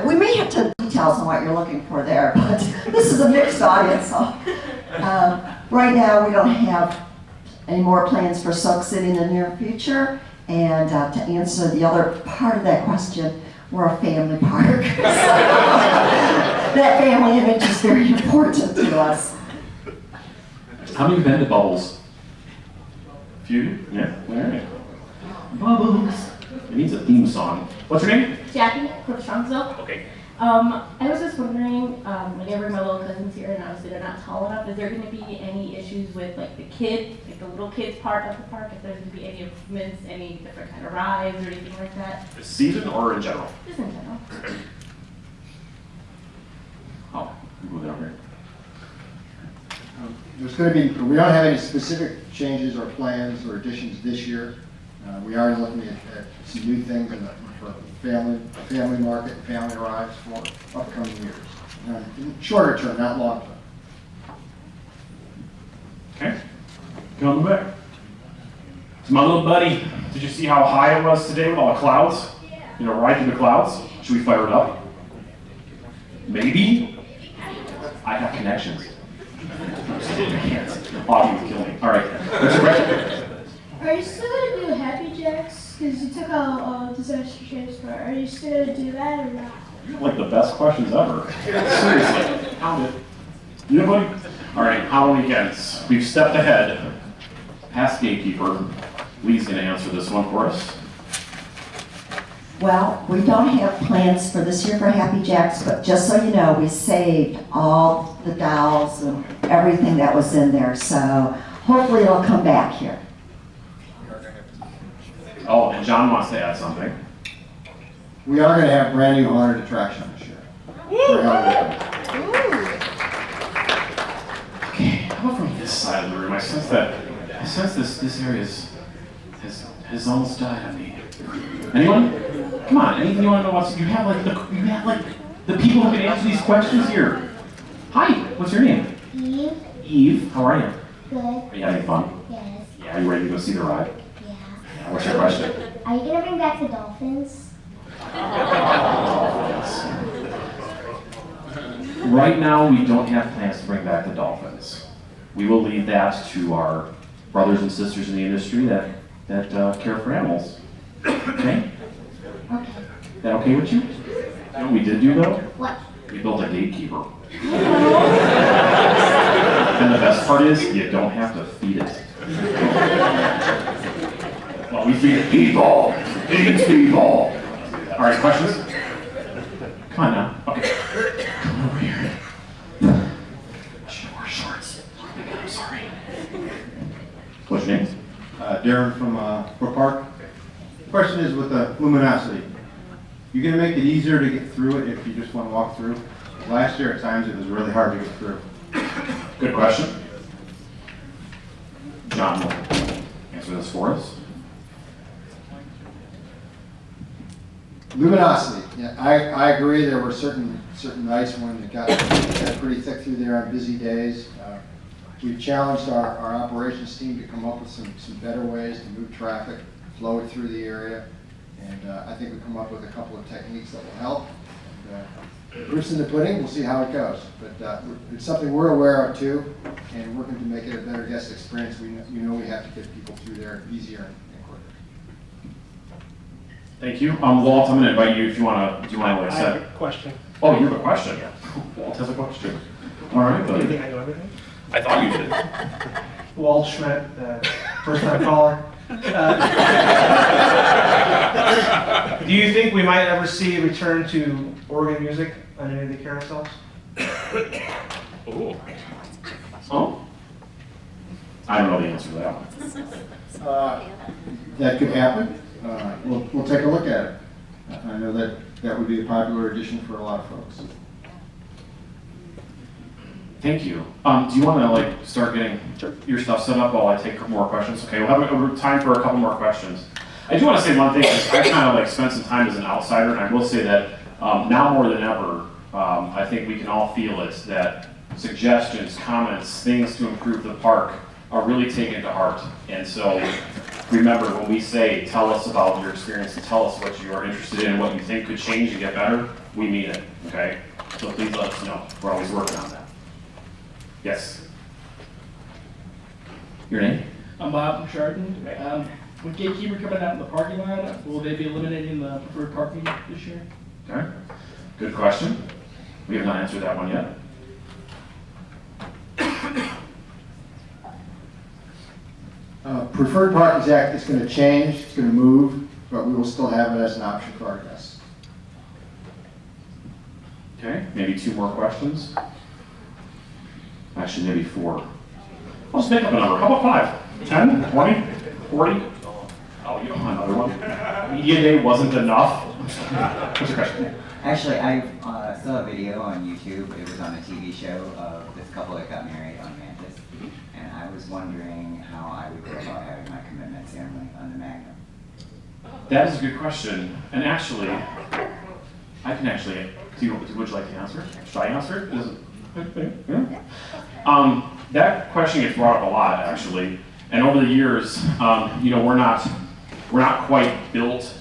We may have to details on what you're looking for there, but this is a mixed audience. So, right now, we don't have any more plans for Soak City in the near future. And to answer the other part of that question, we're a family park. So, that family image is very important to us. How many been to Bubbles? A few? Yeah, all right. Bubbles. It needs a theme song. What's your name? Jackie from Strongsville. Okay. I was just wondering, like I bring my little cousins here and obviously they're not tall enough, is there going to be any issues with like the little kids part of the park, if there's going to be any improvements, any different kind of rides or anything like that? This season or in general? Just in general. Oh, move down here. There's going to be, we don't have any specific changes or plans or additions this year. We are looking at some new things for family market, family rides for upcoming years. In shorter term, not long term. Okay. Come back. So my little buddy, did you see how high it was today with all the clouds? You know, right through the clouds? Should we fire it up? Maybe? I got connections. I can't. Augie would kill me. All right. What's your question? Are you still going to do Happy Jacks? Because you took out disaster transport. Are you still going to do that or not? You have like the best questions ever. Seriously. How did? You know, buddy? All right, Halloween weekends. We've stepped ahead past Gatekeeper. Lee's going to answer this one for us. Well, we don't have plans for this year for Happy Jacks, but just so you know, we saved all the dolls and everything that was in there. So hopefully it'll come back here. Oh, and John wants to add something. We are going to have brand new haunted attraction this year. For Halloween. Okay, how about from this side of the room? I sense this area has almost died on me. Anyone? Come on, anything you want to know about? You have like the people who can answer these questions here. Hi, what's your name? Eve. Eve, how are you? Good. Are you having fun? Yes. Yeah, you ready to go see the ride? Yeah. What's your question? Are you going to bring back the dolphins? Right now, we don't have plans to bring back the dolphins. We will leave that to our brothers and sisters in the industry that care for animals. Okay? Okay. That okay with you? You know what we did do though? What? We built a gatekeeper. And the best part is, you don't have to feed it. Well, we feed it people. It eats people. All right, questions? Come on now. Okay. Come over here. I should wear shorts. I'm sorry. What's your name? Darren from Brook Park. Question is with the luminosity. You're going to make it easier to get through it if you just want to walk through? Last year at times it was really hard to get through. Good question. John will answer this for us. Luminosity. Yeah, I agree. There were certain nights when it got pretty thick through there on busy days. We've challenged our operations team to come up with some better ways to move traffic, flow it through the area, and I think we've come up with a couple of techniques that will help. And, proof's in the pudding. We'll see how it goes, but it's something we're aware of too, and working to make it a better guest experience. We know we have to get people through there easier and quicker. Thank you. Walt, I'm going to invite you if you want to. Do you want to like I have set? a question. Oh, you have a question. Walt has a question. All right, Do you buddy. think I know everything? I thought you did. Walt Schmidt, first time caller. Do you think we might ever see a return to organ music on any of the carousels? Oh. Oh? I don't know the answer to that one. That could happen. We'll take a look at it. I know that would be a popular addition for a lot of folks. Thank you. Do you want to like start getting your stuff set up while I take more questions? Okay, we'll have time for a couple more questions. I do want to say one thing, is I kind of like spent some time as an outsider, and I will say that now more than ever, I think we can all feel it, that suggestions, comments, things to improve the park are really taken to heart. And so remember, when we say, tell us about your experience and tell us what you are interested in and what you think could change and get better, we mean it, okay? So please let us know. We're always working on that. Yes? Your name? I'm Bob from Chardon. With Gatekeeper coming out in the parking lot, will they be eliminating the preferred parking this year? Okay. Good question. We have not answered that one yet. Preferred Parking Act is going to change, it's going to move, but we will still have it as an option for our guests. Okay, maybe 2 more questions. Actually, maybe 4. I'll just make up a number. How about 5? 10? 20? 40? Oh, you don't want another one? Media Day wasn't enough? What's your question? Actually, I saw a video on YouTube. It was on a TV show of this couple that got married on Mantis. And I was wondering how I would go about having my commitment ceremony on the Magnum. That is a good question. And actually, I can actually, would you like to answer? Should I answer? Yeah. That question gets brought up a lot, actually. And over the years, you know, we're not quite built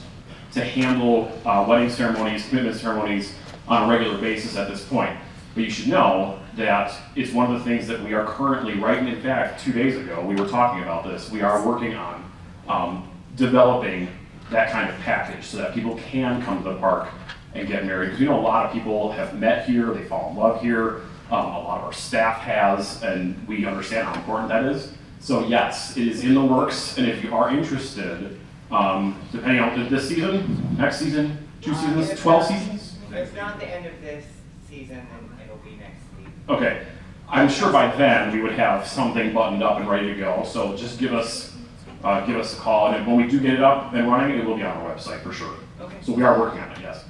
to handle wedding ceremonies, commitment ceremonies on a regular basis at this point. But you should know that it's one of the things that we are currently writing. In fact, 2 days ago, we were talking about this. We are working on developing that kind of package so that people can come to the park and get married. Because we know a lot of people have met here, they fall in love here. A lot of our staff has, and we understand how important that is. So yes, it is in the works, and if you are interested, depending on this season, next season, 2 seasons, 12 seasons? It's not the end of this season, and it'll be next week. Okay, I'm sure by then we would have something buttoned up and ready to go, so just give us a call, and when we do get it up and running, it will be on our website for sure. Okay. So we are working on it, yes.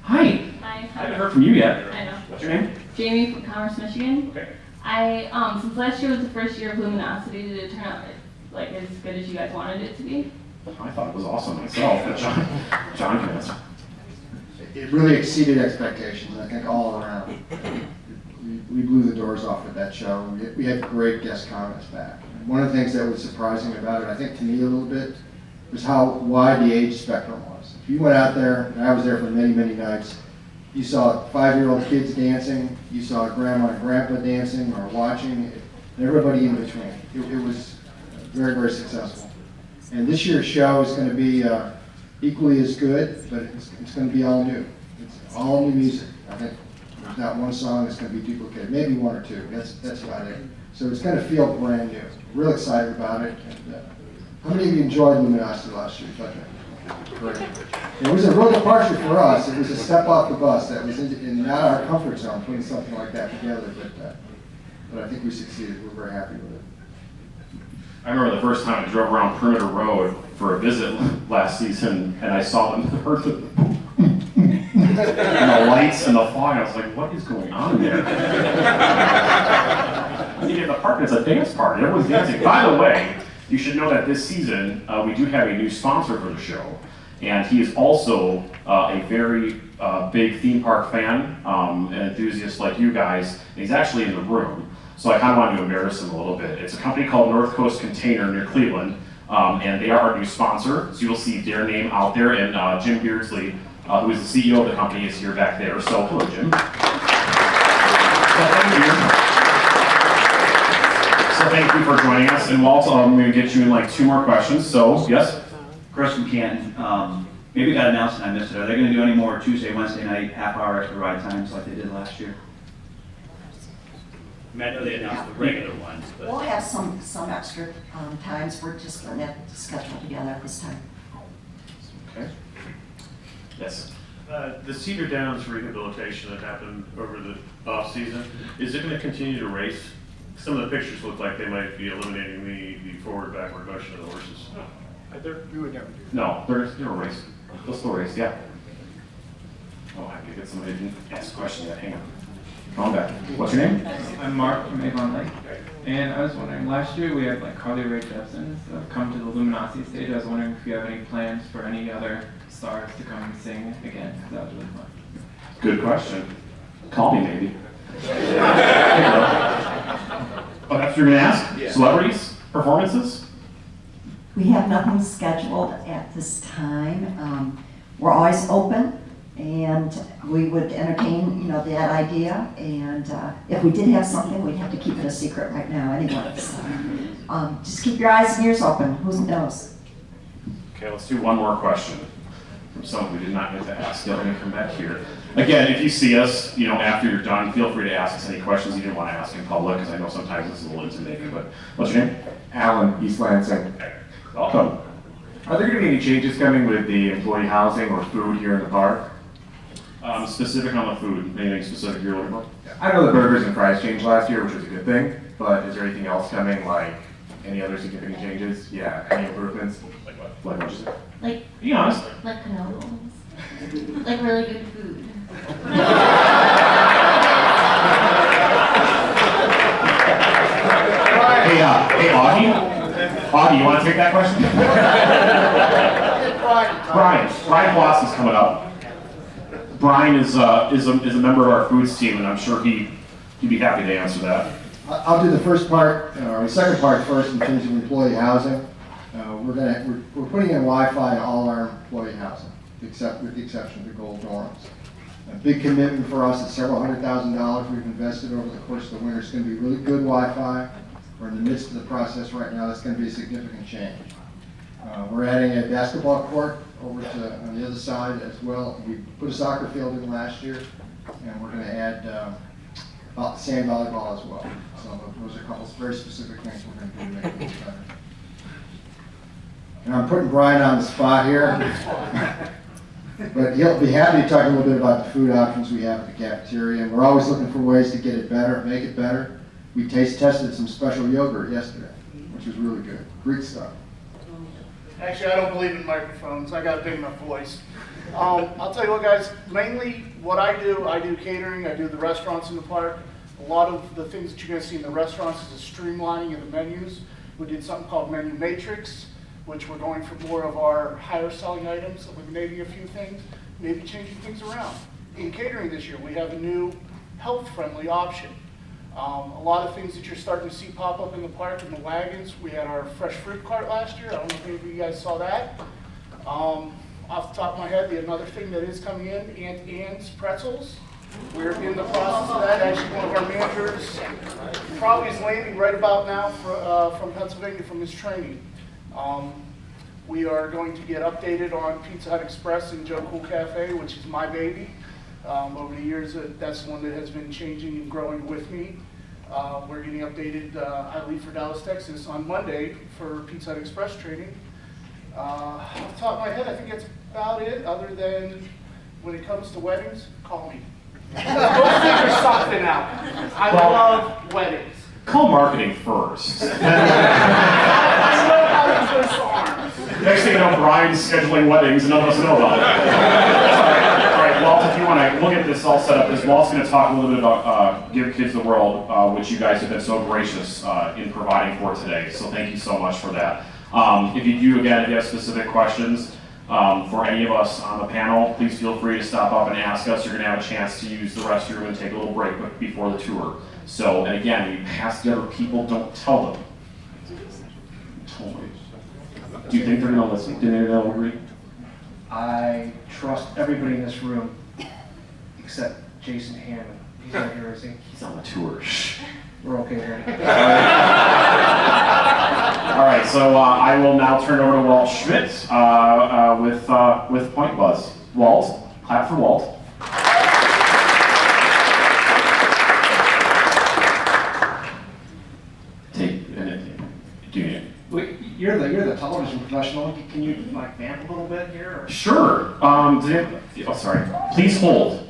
Hi. Hi. I haven't heard from you yet. I know. What's your name? Jamie from Commerce, Michigan. Okay. Since last year was the first year of Luminosity, did it turn out like as good as you guys wanted it to be? I thought it was awesome myself, but John can answer. It really exceeded expectations, I think, all around. We blew the doors off with that show. We had great guest comments back. One of the things that was surprising about it, I think to me a little bit, was how wide the age spectrum was. If you went out there, and I was there for many, many nights, you saw 5-year-old kids dancing, you saw grandma and grandpa dancing or watching, and everybody in between. It was very, very successful. And this year's show is going to be equally as good, but it's going to be all new. It's all new music. I think there's not one song that's going to be duplicated, maybe 1 or 2. That's about it. So it's going to feel brand new. Real excited about it. And, how many of you enjoyed Luminosity last year? Great. It was a real departure for us. It was a step off the bus. That was in not our comfort zone, putting something like that together. But I think we succeeded. We're very happy with it. I remember the first time I drove around Perimeter Road for a visit last season, and I saw them, heard the and the lights and the fog. I was like, what is going on there? You get in the park, and it's a dance party. Everyone's dancing. By the way, you should know that this season, we do have a new sponsor for the show, and he is also a very big theme park fan, an enthusiast like you guys. And he's actually in the room. So I kind of wanted to embarrass him a little bit. It's a company called North Coast Container near Cleveland, and they are our new sponsor. So you'll see their name out there, and Jim Beardsley, who is the CEO of the company, is here back there. So hello, Jim. So thank you for joining us. And Walt, I'm going to get you in like 2 more questions. So yes? Chris from Canton. Maybe it got announced and I missed it. Are they going to do any more Tuesday, Wednesday night, half-hour extra ride times like they did last year? I know they announced the regular ones, but We'll have some extra times. We're just putting that schedule together at this time. Okay. Yes. The Cedar Downs rehabilitation that happened over the off-season, is it going to continue to race? Some of the pictures look like they might be eliminating the forward-backward motion of the horses. We would never do that. No, they're a race. They'll still race, yeah. Oh, I could get somebody to ask a question yet. Hang on. Come on back. What's your name? I'm Mark from Avon Lake. And I was wondering, last year we had like Carly Rae Jepsen and stuff come to the Luminosity stage. I was wondering if you have any plans for any other stars to come and sing again. That was really fun. Good question. Call me, maybe. Oh, that's what you're gonna ask? Yeah. Celebrities? Performances? We have nothing scheduled at this time. We're always open, and we would entertain, that idea. And if we did have something, we'd have to keep it a secret right now anyway. So just keep your eyes and ears open. Who knows? Okay, let's do one more question from someone we did not get to ask. They're gonna come back here. Again, if you see us, after you're done, feel free to ask us any questions you didn't want to ask in public, because I know sometimes this is a little intimidating, but what's your name? Alan, East Lansing. Welcome. Are there going to be any changes coming with the employee housing or food here in the park? Specific on the food, anything specific you're looking for? I know the burgers and fries changed last year, which was a good thing, but is there anything else coming, like any other significant changes? Yeah, any improvements? Like what? Like what you said? Like, be honest. Like cannolis. Like really good food. Hey, Augie? Augie, you want to take that question? Brian Bloss is coming up. Brian is a member of our foods team, and I'm sure he'd be happy to answer that. I'll do the first part, or the second part first in terms of employee housing. We're putting in Wi-Fi in all our employee housing, with the exception of the gold dorms. A big commitment for us is several $100,000 we've invested over the course of the winter. It's going to be really good Wi-Fi. We're in the midst of the process right now. That's going to be a significant change. We're adding a basketball court over on the other side as well. We put a soccer field in last year, and we're going to add sand volleyball as well. So those are a couple of very specific things we're going to do to make it better. And I'm putting Brian on the spot here, but he'll be happy to talk a little bit about the food options we have at the cafeteria. And we're always looking for ways to get it better, make it better. We tested some special yogurt yesterday, which was really good. Greek stuff. Actually, I don't believe in microphones. I got a big enough voice. I'll tell you what, guys, mainly what I do catering. I do the restaurants in the park. A lot of the things that you're going to see in the restaurants is a streamlining of the menus. We did something called Menu Matrix, which we're going for more of our higher selling items, eliminating a few things, maybe changing things around. In catering this year, we have a new health-friendly option. A lot of things that you're starting to see pop up in the park in the wagons. We had our fresh fruit cart last year. I don't know if any of you guys saw that. Off the top of my head, another thing that is coming in, Aunt Anne's pretzels. We're in the process of that. Actually, one of our managers probably is landing right about now from Pennsylvania from his training. We are going to get updated on Pizza Hut Express and Joe Cool Cafe, which is my baby. Over the years, that's the one that has been changing and growing with me. We're getting updated. I leave for Dallas, Texas on Monday for Pizza Hut Express training. Off the top of my head, I think that's about it, other than when it comes to weddings, call me. We'll figure something out. I love weddings. Call marketing first. I know how to twist arms. Next thing you know, Brian's scheduling weddings and none of us know about it. All right, Walt, if you want to, we'll get this all set up. This Walt's going to talk a little bit about Give Kids the World, which you guys have been so gracious in providing for today. So thank you so much for that. If you do, again, if you have specific questions for any of us on the panel, please feel free to stop up and ask us. You're going to have a chance to use the restroom and take a little break before the tour. So, and again, we pass the other people, don't tell them. Do you think they're going to listen? Do they agree? I trust everybody in this room except Jason Hammond. He's not here, is he? He's on the tour. Shh. We're okay then. All right, so I will now turn it over to Walt Schmidt with PointBuzz. Walt, clap for Walt. You're the television professional. Can you like vamp a little bit here? Or? Sure. Oh, sorry. Please hold.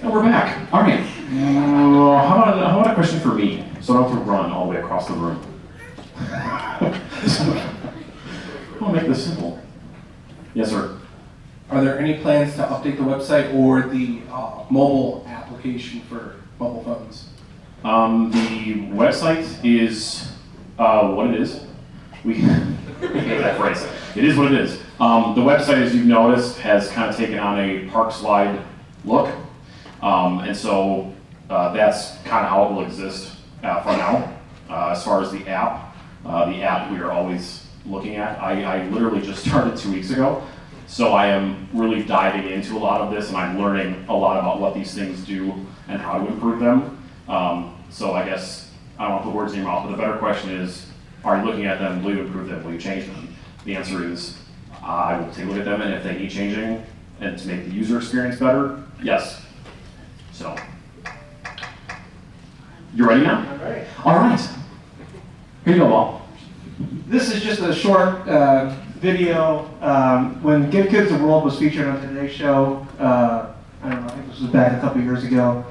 Oh, we're back. All right. How about a question for me? So I don't have to run all the way across the room. Are there any plans to update the website or the mobile application for mobile phones? The website is what it is. We get that phrase. It is what it is. The website, as you've noticed, has kind of taken on a park slide look. And so that's kind of how it will exist for now. As far as the app we are always looking at. I literally just started 2 weeks ago. So I am really diving into a lot of this, and I'm learning a lot about what these things do and how to improve them. So I guess, I don't want to put words in your mouth, but the better question is, are you looking at them, will you improve them, will you change them? The answer is, I will take a look at them, and if they need changing and to make the user experience better, yes. So, you ready now? All right. All right. Here you go, Paul. This is just a short video. When Give Kids the World was featured on Today's Show, I don't know, I think this was back a couple years ago.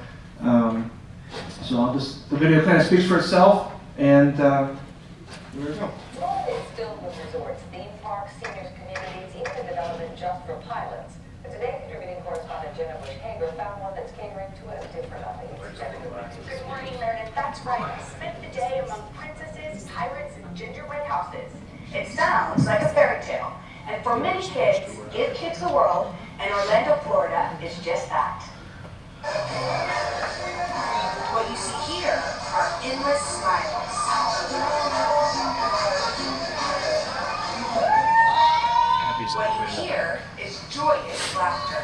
So the video kind of speaks for itself, and here we go. It's filled with resorts, theme parks, seniors communities, even a development just for pilots. But today, contributing correspondent Jenna Bush-Hager found one that's catering to a different audience. Good morning, Meredith. That's right. I spent the day among princesses, pirates, and gingerbread houses. It sounds like a fairy tale. And for many kids, Give Kids the World, and Orlando, Florida is just that. What you see here are endless smiles. What you hear is joyous laughter.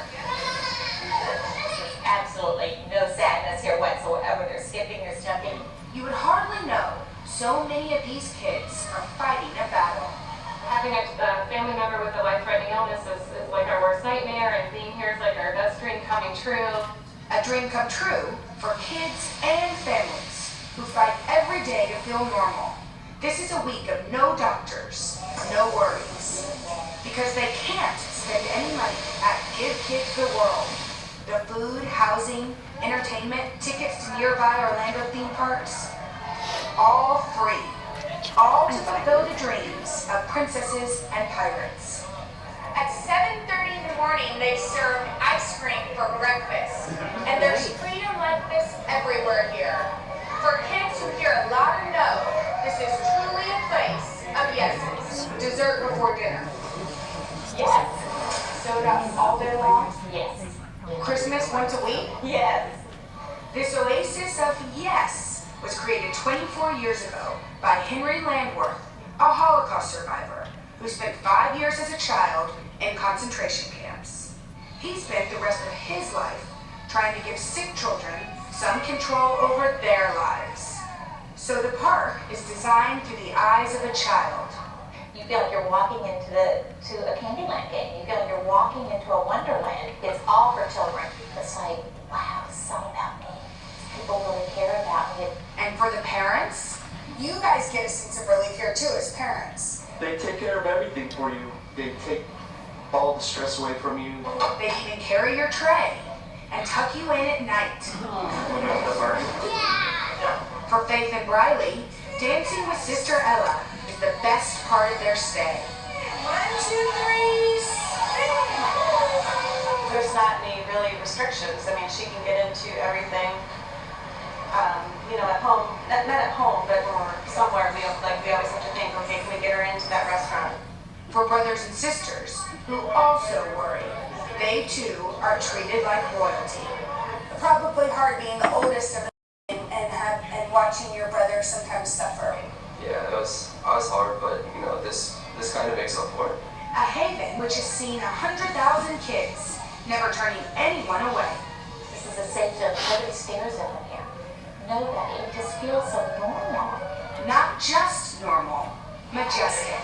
There's absolutely no sadness here whatsoever. They're skipping, they're jumping. You would hardly know so many of these kids are fighting a battle. Having a family member with a life-threatening illness is like our worst nightmare, and being here is like our best dream coming true. A dream come true for kids and families who fight every day to feel normal. This is a week of no doctors, no worries, because they can't spend any money at Give Kids the World. The food, housing, entertainment, tickets to nearby Orlando theme parks, all free. All to fulfill the dreams of princesses and pirates. At 7:30 in the morning, they serve ice cream for breakfast. And there's freedom like this everywhere here. For kids who hear a louder no, this is truly a place of yeses. Dessert before dinner. Yes. Soda all day long? Yes. Christmas once a week? Yes. This oasis of yes was created 24 years ago by Henry Landworth, a Holocaust survivor who spent 5 years as a child in concentration camps. He spent the rest of his life trying to give sick children some control over their lives. So the park is designed through the eyes of a child. You feel like you're walking into a Candyland game. You feel like you're walking into a Wonderland. It's all for children. It's like, wow, this is all about me. People really care about me. And for the parents, you guys get a sense of relief here too as parents. They take care of everything for you. They take all the stress away from you. They even carry your tray and tuck you in at night. For Faith and Briley, dancing with Sister Ella is the best part of their stay. 1, 2, 3, There's not any really restrictions. I mean, she can get into everything. At home, not at home, but somewhere. We always have to think, okay, can we get her into that restaurant? For brothers and sisters who also worry, they too are treated like royalty. Probably hard being the oldest of them and watching your brother sometimes suffer. Yeah, it was hard, but this kind of makes up for it. A haven which has seen 100,000 kids, never turning anyone away. This is a safe zone. Nobody stares at them here. Nobody. It just feels so normal. Not just normal, majestic.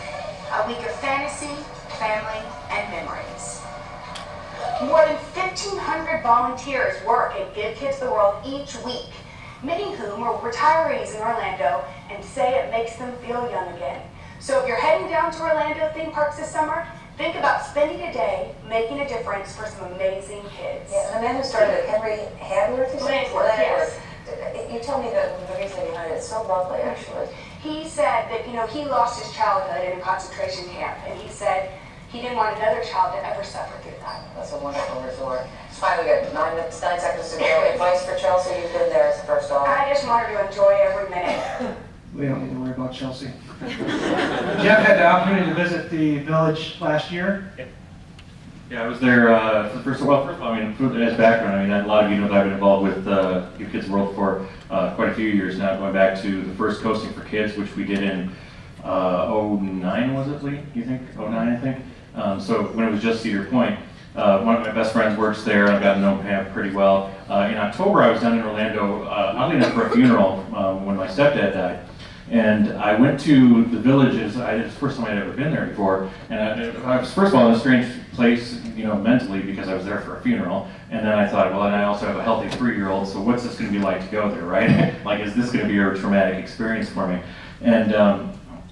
A week of fantasy, family, and memories. More than 1,500 volunteers work at Give Kids the World each week, many of whom are retirees in Orlando and say it makes them feel young again. So if you're heading down to Orlando theme parks this summer, think about spending a day making a difference for some amazing kids. Yeah, the man who started it, Henry Landworth, yes. You tell me the reason behind it. It's so lovely, actually. He said that, he lost his childhood in a concentration camp, and he said, He didn't want another child to ever suffer through that. That's a wonderful resort. It's fine, we got 9 seconds to go. Advice for Chelsea, you've been there as the first dog. I just want her to enjoy every minute. We don't need to worry about Chelsea. Jeff had the opportunity to visit the village last year. Yeah, I was there for the first of all, I mean, as background, I mean, a lot of you know that I've been involved with Give Kids World for quite a few years now, going back to the first Coasting for Kids, which we did in 09, was it, Lee? You think? 09, I think. So when it was just Cedar Point. One of my best friends works there. I've gotten to know Pam pretty well. In October, I was down in Orlando, oddly enough, for a funeral when my stepdad died. And I went to the villages. It's the first time I'd ever been there before. And I was, first of all, in a strange place, you know, mentally, because I was there for a funeral. And then I thought, well, and I also have a healthy 3-year-old, so what's this going to be like to go there, right? Like, is this going to be a traumatic experience for me? And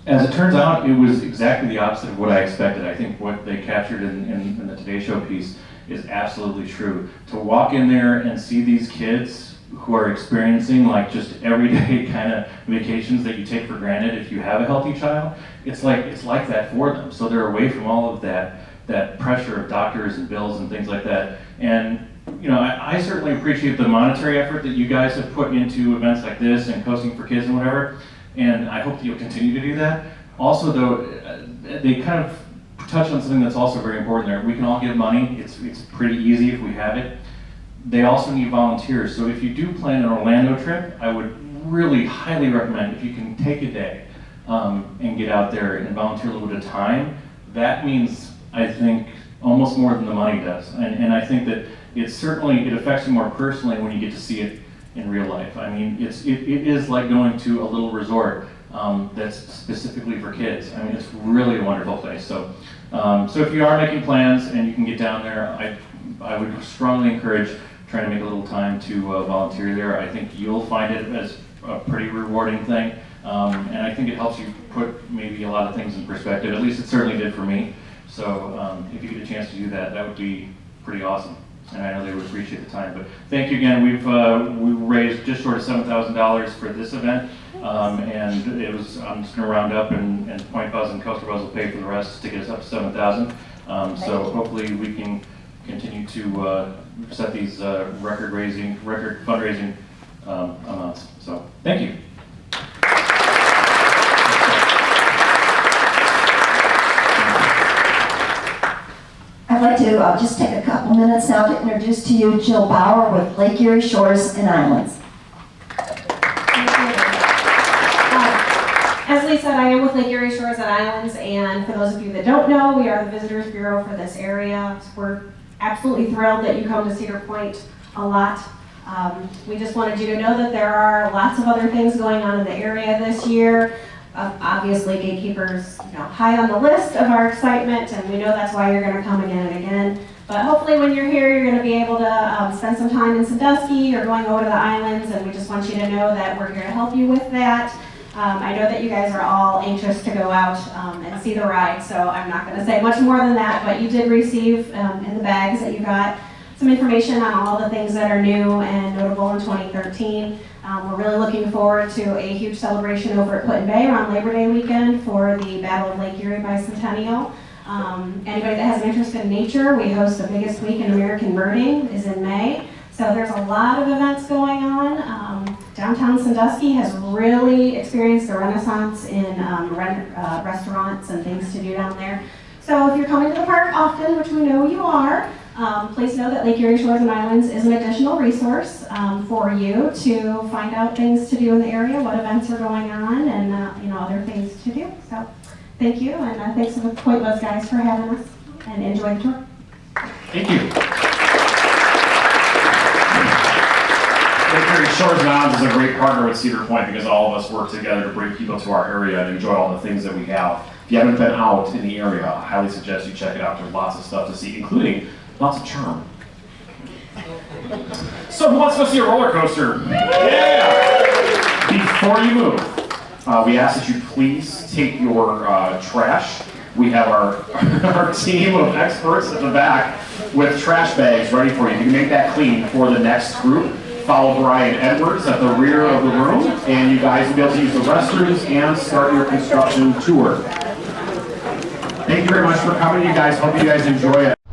as it turns out, it was exactly the opposite of what I expected. I think what they captured in the Today Show piece is absolutely true. To walk in there and see these kids who are experiencing like just everyday kind of vacations that you take for granted if you have a healthy child, it's like that for them. So they're away from all of that pressure of doctors and bills and things like that. And you know, I certainly appreciate the monetary effort that you guys have put into events like this and Coasting for Kids and whatever. And I hope that you'll continue to do that. Also, though, they kind of touch on something that's also very important there. We can all give money. It's pretty easy if we have it. They also need volunteers. So if you do plan an Orlando trip, I would really highly recommend if you can take a day and get out there and volunteer a little bit of time. That means, I think, almost more than the money does. And I think that it affects you more personally when you get to see it in real life. I mean, it is like going to a little resort that's specifically for kids. I mean, it's really a wonderful place. So if you are making plans and you can get down there, I would strongly encourage trying to make a little time to volunteer there. I think you'll find it as a pretty rewarding thing. And I think it helps you put maybe a lot of things in perspective. At least it certainly did for me. So if you get a chance to do that, that would be pretty awesome. And I know they would appreciate the time. But thank you again. We've raised just short of $7,000 for this event, and it was. I'm just going to round up, and PointBuzz and PointBuzz will pay for the rest to get us up to $7,000. So hopefully we can continue to set these record fundraising amounts. So thank you. I'd like to just take a couple minutes now to introduce to you Jill Bauer with Lake Erie Shores and Islands. As Lee said, I am with Lake Erie Shores and Islands, and for those of you that don't know, we are the Visitors Bureau for this area. So we're absolutely thrilled that you come to Cedar Point a lot. We just wanted you to know that there are lots of other things going on in the area this year. Obviously, Gatekeeper's high on the list of our excitement, and we know that's why you're going to come again and again. But hopefully when you're here, you're going to be able to spend some time in Sandusky or going over to the islands, and we just want you to know that we're here to help you with that. I know that you guys are all anxious to go out and see the ride, so I'm not going to say much more than that, but you did receive in the bags that you got some information on all the things that are new and notable in 2013. We're really looking forward to a huge celebration over at Put-in-Bay around Labor Day weekend for the Battle of Lake Erie Bicentennial. Anybody that has an interest in nature, we host the biggest week in American birding is in May. So there's a lot of events going on. Downtown Sandusky has really experienced a renaissance in restaurants and things to do down there. So if you're coming to the park often, which we know you are, please know that Lake Erie Shores and Islands is an additional resource for you to find out things to do in the area, what events are going on, and other things to do. So thank you, and thanks to the PointBuzz guys for having us, and enjoy the tour. Thank you. Lake Erie Shores and Islands is a great partner with Cedar Point because all of us work together to bring people to our area and enjoy all the things that we have. If you haven't been out in the area, I highly suggest you check it out. There's lots of stuff to see, including lots of charm. So who wants to go see a roller coaster? Yeah! Before you move, we ask that you please take your trash. We have our team of experts at the back with trash bags ready for you. You can make that clean for the next group. Follow Brian Edwards at the rear of the room, and you guys will be able to use the restrooms and start your construction tour. Thank Thank you very much for coming, you guys. Hope you guys enjoy it.